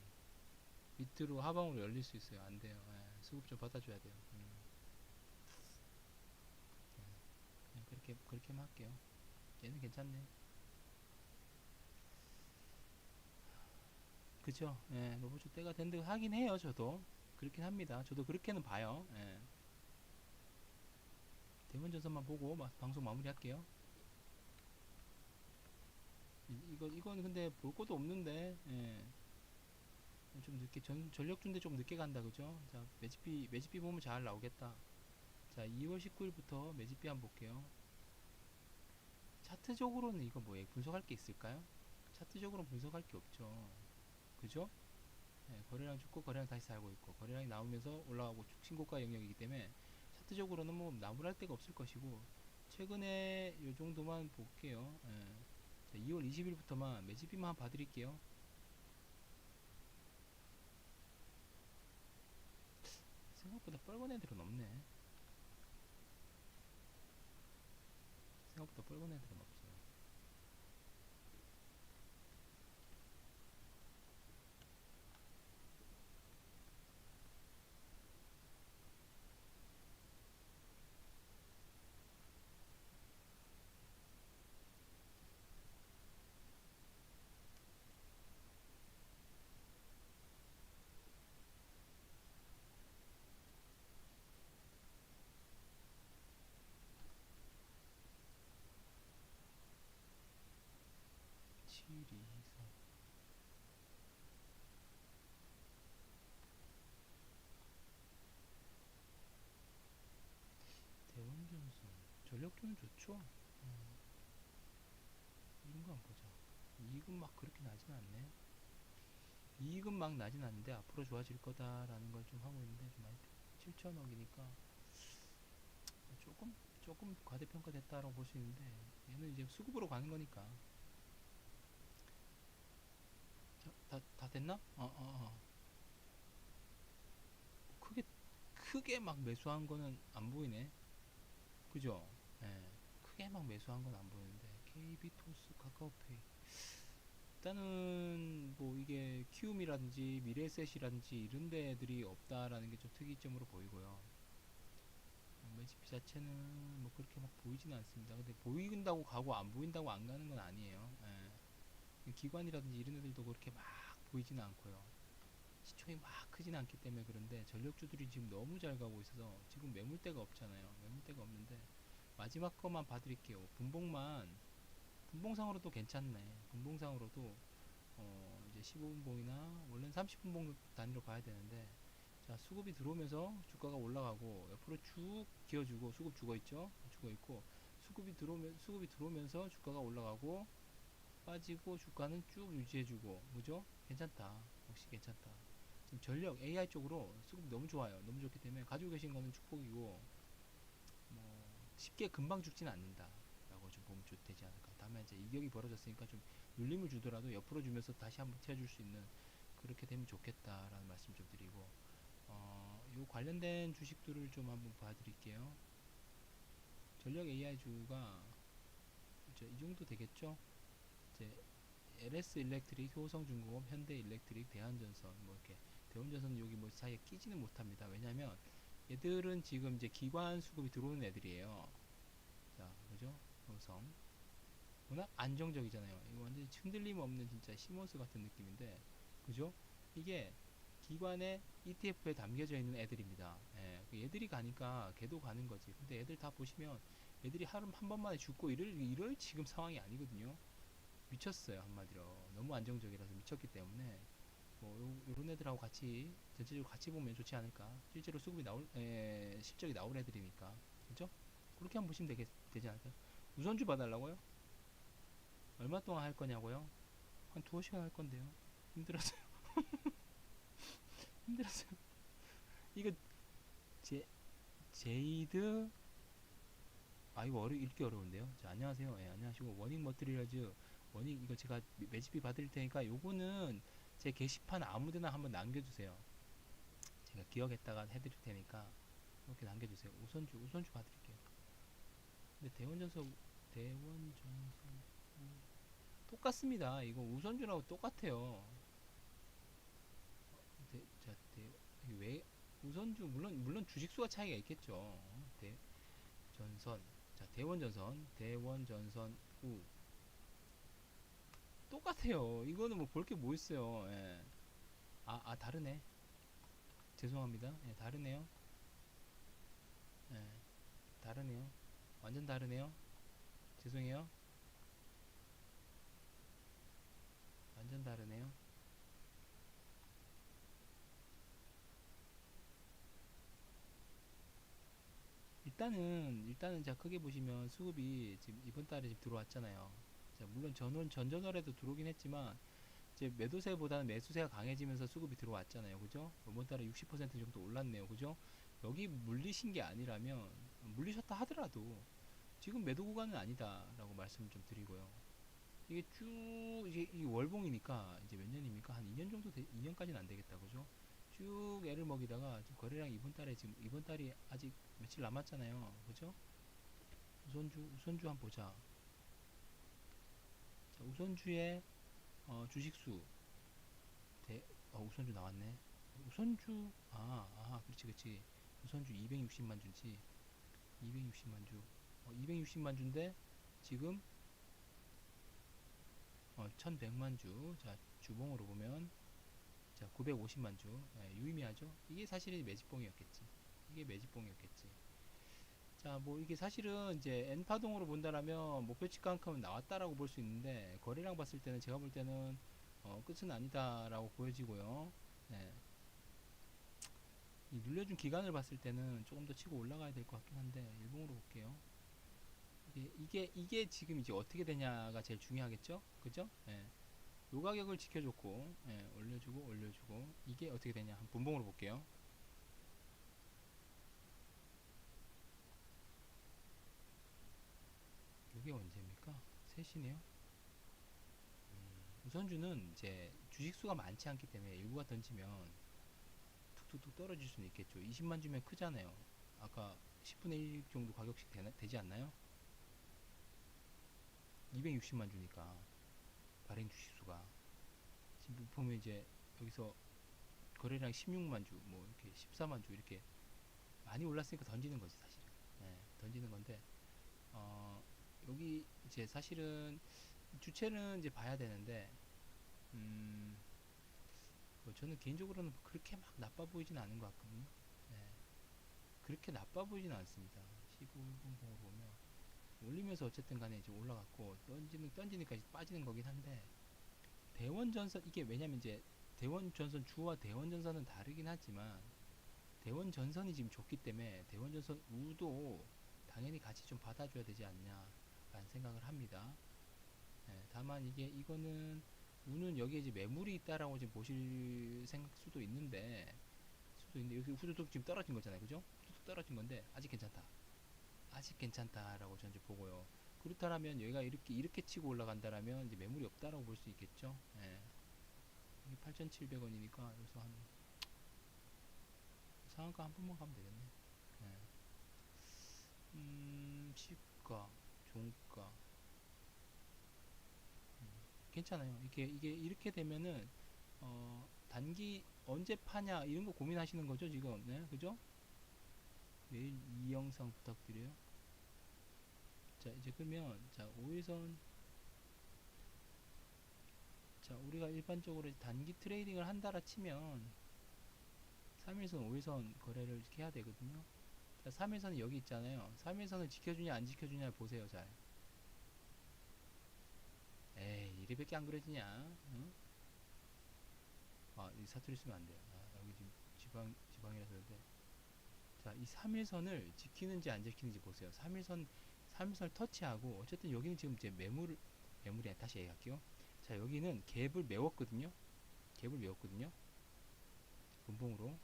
밑으로 하방으로 열릴 수 있어요. 안 돼요. 예. 수급 좀 받아줘야 돼요. 그냥 그렇게만 할게요. 얘는 괜찮네. 그죠? 예, 로봇 때가 된 듯 하긴 해요. 저도 그렇긴 합니다. 저도 그렇게는 봐요. 예. 대원전선만 보고 방송 마무리할게요. 이건 근데 볼 것도 없는데, 예. 좀 늦게 전력준대 좀 늦게 간다 그죠? 자, 매집비 보면 잘 나오겠다. 자, 2월 19일부터 매집비 한번 볼게요. 차트적으로는 이거 뭐예요? 분석할 게 있을까요? 차트적으로는 분석할 게 없죠. 그죠? 예, 거래량 죽고 거래량 다시 살고 있고 거래량이 나오면서 올라가고 신고가 영역이기 때문에 차트적으로는 뭐 나무랄 데가 없을 것이고 최근에 요 정도만 볼게요. 예. 자, 2월 20일부터만 매집비만 봐드릴게요. 생각보다 빨간 애들은 없네. 생각보다 빨간 애들은 없어요. 칠이4 대원전선 전력도는 좋죠. 이런 거 한번 보자. 이익은 막 그렇게 나진 않네. 이익은 막 나진 않는데 앞으로 좋아질 거다라는 걸 좀 하고 있는데 좀 많이 7천억이니까 조금 과대평가됐다라고 볼 수 있는데 얘는 이제 수급으로 가는 거니까. 자, 다 됐나? 크게 크게 막 매수한 거는 안 보이네. 그죠? 예. 크게 막 매수한 건 안 보이는데 KB토스, 카카오페이 일단은 뭐 이게 키움이라든지 미래에셋이라든지 이런 데들이 없다라는 게 좀 특이점으로 보이고요. 매집비 자체는 뭐 그렇게 막 보이지는 않습니다. 근데 보인다고 가고 안 보인다고 안 가는 건 아니에요. 예. 기관이라든지 이런 애들도 그렇게 막 보이지는 않고요. 시총이 막 크지는 않기 때문에 그런데 전력주들이 지금 너무 잘 가고 있어서 지금 매물대가 없잖아요. 매물대가 없는데 마지막 거만 봐드릴게요. 분봉상으로도 괜찮네. 분봉상으로도 이제 15분봉이나 원래는 30분봉 단위로 봐야 되는데 자, 수급이 들어오면서 주가가 올라가고 옆으로 쭉 기어주고 수급 죽어 있죠. 죽어 있고 수급이 들어오면서 주가가 올라가고 빠지고 주가는 쭉 유지해주고 그죠? 괜찮다. 역시 괜찮다. 지금 전력 AI 쪽으로 수급 너무 좋아요. 너무 좋기 때문에 가지고 계신 거는 축복이고 뭐 쉽게 금방 죽지는 않는다. 라고 좀 보면 되지 않을까. 다음에 이제 이격이 벌어졌으니까 좀 눌림을 주더라도 옆으로 주면서 다시 한번 채워줄 수 있는 그렇게 되면 좋겠다라는 말씀 좀 드리고 요 관련된 주식들을 좀 한번 봐드릴게요. 전력 AI주가 이 정도 되겠죠? 이제 LS 일렉트릭, 효성중공업, 현대일렉트릭, 대한전선 뭐 이렇게 대원전선 여기 뭐 사이에 끼지는 못합니다. 왜냐면 얘들은 지금 이제 기관 수급이 들어오는 애들이에요. 자, 그죠? 효성 워낙 안정적이잖아요. 이거 완전 흔들림 없는 진짜 시몬스 같은 느낌인데, 그죠? 이게 기관의 ETF에 담겨져 있는 애들입니다. 예, 얘들이 가니까 걔도 가는 거지. 근데 애들 다 보시면 애들이 하루 한 번만에 죽고 이럴 지금 상황이 아니거든요. 미쳤어요, 한마디로. 너무 안정적이라서 미쳤기 때문에 뭐 요런 애들하고 같이 전체적으로 같이 보면 좋지 않을까. 실제로 수급이 실적이 나올 애들이니까, 그죠? 그렇게 한번 보시면 되지 않을까요? 우선주 봐달라고요? 얼마 동안 할 거냐고요? 한 두어 시간 할 건데요. 힘들었어요. 힘들었어요. 이거 제 제이드, 이거 읽기 어려운데요. 자, 안녕하세요. 예, 안녕하시고. 워닝 머트리얼즈, 워닝, 이거 제가 매집비 받을 테니까 요거는 제 게시판 아무데나 한번 남겨주세요. 제가 기억했다가 해드릴 테니까 이렇게 남겨주세요. 우선주 봐드릴게요. 근데 대원전선 똑같습니다. 이거 우선주라고 똑같아요. 자, 이게 왜 우선주, 물론 주식수가 차이가 있겠죠. 대전선, 자, 대원전선 우 똑같아요. 이거는 뭐 볼 게 뭐 있어요. 예. 다르네. 죄송합니다. 예, 다르네요. 예, 다르네요. 완전 다르네요. 죄송해요. 완전 다르네요. 일단은 자, 크게 보시면 수급이 지금 이번 달에 지금 들어왔잖아요. 자, 물론 전전월에도 들어오긴 했지만 이제 매도세보다는 매수세가 강해지면서 수급이 들어왔잖아요. 그죠? 이번 달에 60% 정도 올랐네요. 그죠? 여기 물리신 게 아니라면, 물리셨다 하더라도 지금 매도 구간은 아니다라고 말씀을 좀 드리고요. 이게 쭉 이게 월봉이니까 이제 몇 년입니까? 한 2년 정도 2년까지는 안 되겠다. 그죠? 쭉 애를 먹이다가 지금 거래량 이번 달이 아직 며칠 남았잖아요. 그죠? 우선주 한번 보자. 자, 우선주의 주식수 우선주 나왔네. 우선주, 그렇지. 우선주 260만 주지. 260만 주. 260만 주인데 지금 1100만 주. 자, 주봉으로 보면 자, 950만 주. 예, 유의미하죠? 이게 사실은 매집봉이었겠지. 이게 매집봉이었겠지. 자, 뭐 이게 사실은 이제 N파동으로 본다라면 목표치가만큼은 나왔다라고 볼 수 있는데, 거래량 봤을 때는 제가 볼 때는 끝은 아니다라고 보여지고요. 네. 이 눌려준 기간을 봤을 때는 조금 더 치고 올라가야 될 것 같긴 한데, 일봉으로 볼게요. 이게 지금 이제 어떻게 되냐가 제일 중요하겠죠? 그죠? 예. 요 가격을 지켜줬고, 예, 올려주고, 이게 어떻게 되냐? 한 분봉으로 볼게요. 이게 언제입니까? 3시네요. 우선주는 이제 주식수가 많지 않기 때문에 일부가 던지면 툭툭툭 떨어질 수는 있겠죠. 20만 주면 크잖아요. 아까 10분의 1 정도 가격씩 되지 않나요? 260만 주니까 발행 주식수가 지금 보면 이제 여기서 거래량 16만 주, 뭐 이렇게 14만 주 이렇게 많이 올랐으니까 던지는 거지 사실은. 네, 던지는 건데 여기 이제 사실은 주체는 이제 봐야 되는데 뭐 저는 개인적으로는 그렇게 막 나빠 보이진 않은 것 같거든요. 네, 그렇게 나빠 보이진 않습니다. 15분봉으로 보면 올리면서 어쨌든 간에 이제 올라갔고 던지니까 이제 빠지는 거긴 한데, 대원전선 이게 왜냐면 이제 대원전선 주와 대원전선은 다르긴 하지만 대원전선이 지금 좋기 때문에 대원전선 우도 당연히 같이 좀 받아줘야 되지 않냐라는 생각을 합니다. 네, 다만 이거는 우는 여기에 이제 매물이 있다라고 지금 보실 생각 수도 있는데 여기 후두둑 지금 떨어진 거잖아요. 그죠? 후두둑 떨어진 건데 아직 괜찮다라고 저는 이제 보고요. 그렇다면 여기가 이렇게 치고 올라간다라면 이제 매물이 없다라고 볼 수 있겠죠. 예. 이게 8,700원이니까 여기서 한 상한가 한 번만 가면 되겠네. 예. 시가, 종가. 괜찮아요. 이게 이렇게 되면은 단기 언제 파냐 이런 거 고민하시는 거죠 지금. 네, 그죠? 매일 이 영상 부탁드려요. 자, 이제 그러면 자 5일선, 자 우리가 일반적으로 단기 트레이딩을 한다라 치면 3일선, 5일선 거래를 이렇게 해야 되거든요. 자, 3일선이 여기 있잖아요. 3일선을 지켜주냐 안 지켜주냐 보세요. 잘. 에이, 이래밖에 안 그려지냐? 응? 아, 이 사투리 쓰면 안 돼요. 아, 여기 지금 지방이라서 그런데. 자, 이 3일선을 지키는지 안 지키는지 보세요. 3일선을 터치하고, 어쨌든 여기는 지금 이제 매물이 다시 얘기할게요. 자, 여기는 갭을 메웠거든요. 갭을 메웠거든요. 분봉으로.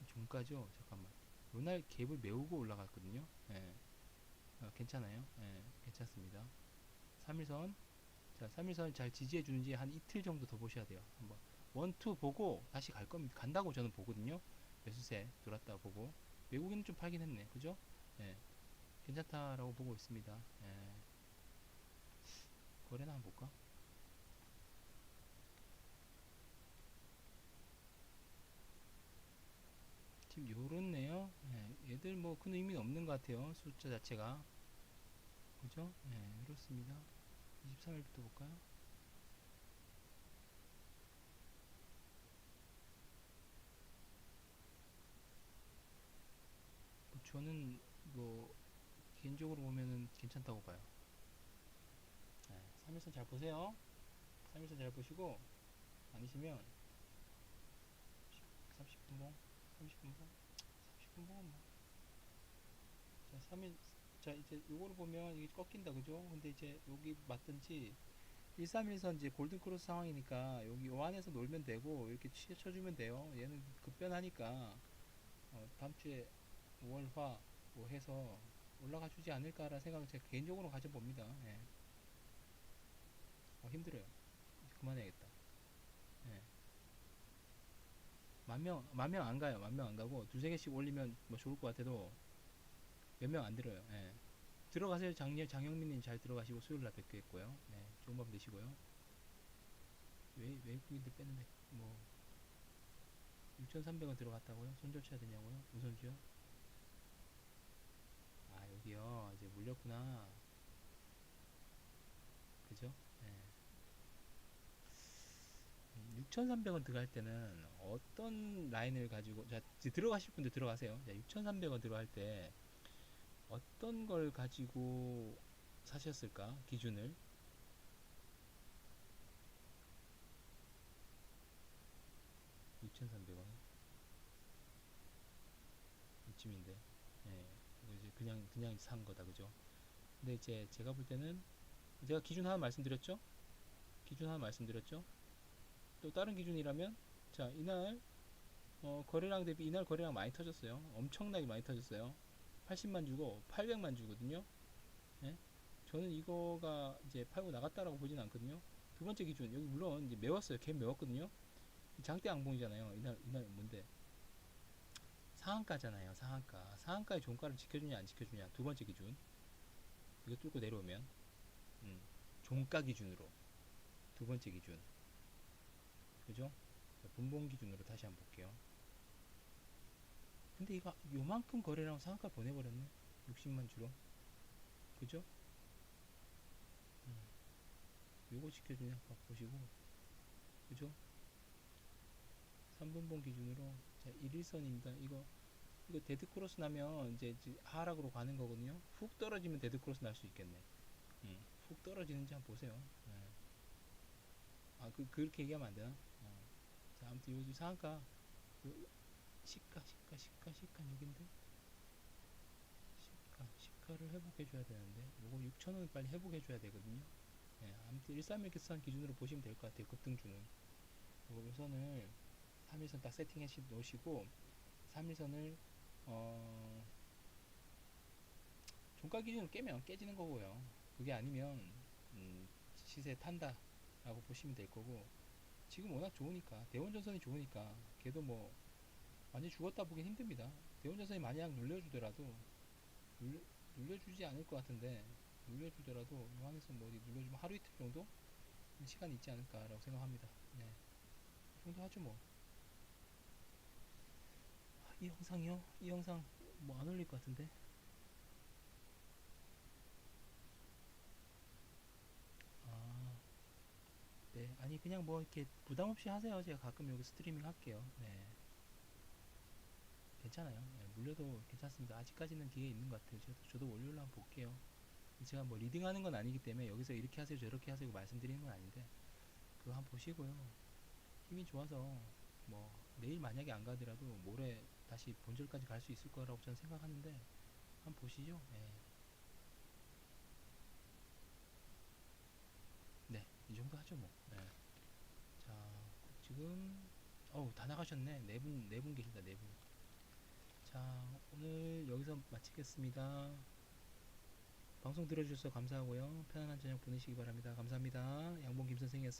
종가죠? 잠깐만. 요날 갭을 메우고 올라갔거든요. 예. 괜찮아요. 예, 괜찮습니다. 3일선. 자, 3일선 잘 지지해 주는지 한 이틀 정도 더 보셔야 돼요. 한번. 1, 2 보고 다시 갈 겁니다. 간다고 저는 보거든요. 매수세 돌았다 보고. 외국인은 좀 팔긴 했네. 그죠? 예. 괜찮다라고 보고 있습니다. 예. 거래나 한번 볼까? 지금 요렇네요. 예. 얘들 뭐 큰 의미는 없는 것 같아요. 숫자 자체가. 그죠? 예. 이렇습니다. 23일부터 볼까요? 뭐 저는 뭐 개인적으로 보면은 괜찮다고 봐요. 예. 3일선 잘 보세요. 3일선 잘 보시고 아니시면 30분봉, 30분봉, 30분봉은 뭐. 자, 3일, 자, 이제 요거를 보면 이게 꺾인다, 그죠? 근데 이제 여기 맞든지 13일선 이제 골든크로스 상황이니까 여기 요 안에서 놀면 되고 이렇게 쳐주면 돼요. 얘는 급변하니까 다음 주에 5월화 뭐 해서 올라가 주지 않을까라는 생각을 제가 개인적으로 가져봅니다. 예. 힘들어요. 이제 그만해야겠다. 예. 만 명 안 가요. 10,000명 안 가고 두세 개씩 올리면 뭐 좋을 것 같아도 몇 명 안 들어요. 예. 들어가세요. 장영민님 잘 들어가시고 수요일날 뵙겠고요. 네, 좋은 밤 되시고요. 외국인들 뺐는데 뭐 6,300원 들어갔다고요? 손절쳐야 되냐고요? 우선주요? 아, 여기요. 이제 물렸구나. 그죠? 네. 6,300원 들어갈 때는 어떤 라인을 가지고, 자, 이제 들어가실 분들 들어가세요. 자, 6,300원 들어갈 때 어떤 걸 가지고 사셨을까? 기준을. 6,300원. 이쯤인데. 예. 이거 이제 그냥 산 거다. 그죠? 근데 이제 제가 볼 때는 제가 기준 하나 말씀드렸죠? 기준 하나 말씀드렸죠? 또 다른 기준이라면 자, 이날 거래량 대비 이날 거래량 많이 터졌어요. 엄청나게 많이 터졌어요. 80만 주고 800만 주거든요. 예? 저는 이거가 이제 팔고 나갔다라고 보진 않거든요. 두 번째 기준 여기 물론 이제 메웠어요. 갭 메웠거든요. 장대 양봉이잖아요. 이날 뭔데? 상한가잖아요. 상한가의 종가를 지켜주냐 안 지켜주냐 두 번째 기준. 이거 뚫고 내려오면 종가 기준으로 두 번째 기준. 그죠? 분봉 기준으로 다시 한번 볼게요. 근데 이거 요만큼 거래량 상한가 보내버렸네. 60만 주로. 그죠? 요거 지켜주냐 보시고. 그죠? 3분봉 기준으로 자 1일선입니다. 이거 데드크로스 나면 이제 하락으로 가는 거거든요. 훅 떨어지면 데드크로스 날 수 있겠네. 훅 떨어지는지 한번 보세요. 네. 아, 그렇게 얘기하면 안 되나? 자, 아무튼 요즘 상한가 요, 시가 여긴데 시가를 회복해줘야 되는데 요거 6,000원 빨리 회복해줘야 되거든요. 예, 아무튼 131 決算 기준으로 보시면 될 것 같아요. 급등주는 요 선을 3일선 딱 세팅해 놓으시고 3일선을 종가 기준으로 깨면 깨지는 거고요. 그게 아니면 시세 탄다 라고 보시면 될 거고 지금 워낙 좋으니까 대원전선이 좋으니까 걔도 뭐 완전 죽었다 보긴 힘듭니다. 대원전선이 만약 눌려주더라도 눌, 눌려주지 않을 것 같은데 눌려주더라도 요한에서 뭐 어디 눌려주면 하루 이틀 정도 시간이 있지 않을까라고 생각합니다. 네, 이 정도 하죠 뭐. 이 영상이요? 이 영상 뭐 안 올릴 것 같은데. 아, 네. 아니 그냥 뭐 이렇게 부담 없이 하세요. 제가 가끔 여기 스트리밍 할게요. 네. 괜찮아요. 네, 물려도 괜찮습니다. 아직까지는 기회 있는 것 같아요. 저도 월요일로 한번 볼게요. 제가 뭐 리딩하는 건 아니기 때문에 여기서 이렇게 하세요, 저렇게 하세요 말씀드리는 건 아닌데 그거 한번 보시고요. 힘이 좋아서 뭐 내일 만약에 안 가더라도 모레 다시 본절까지 갈 수 있을 거라고 저는 생각하는데 한번 보시죠. 네, 네, 이 정도 하죠 뭐. 네. 자, 지금 어우 다 나가셨네. 네 분 계신다. 네 분. 자, 오늘 여기서 마치겠습니다. 방송 들어주셔서 감사하고요. 편안한 저녁 보내시기 바랍니다. 감사합니다. 양봉 김 선생이었습니다.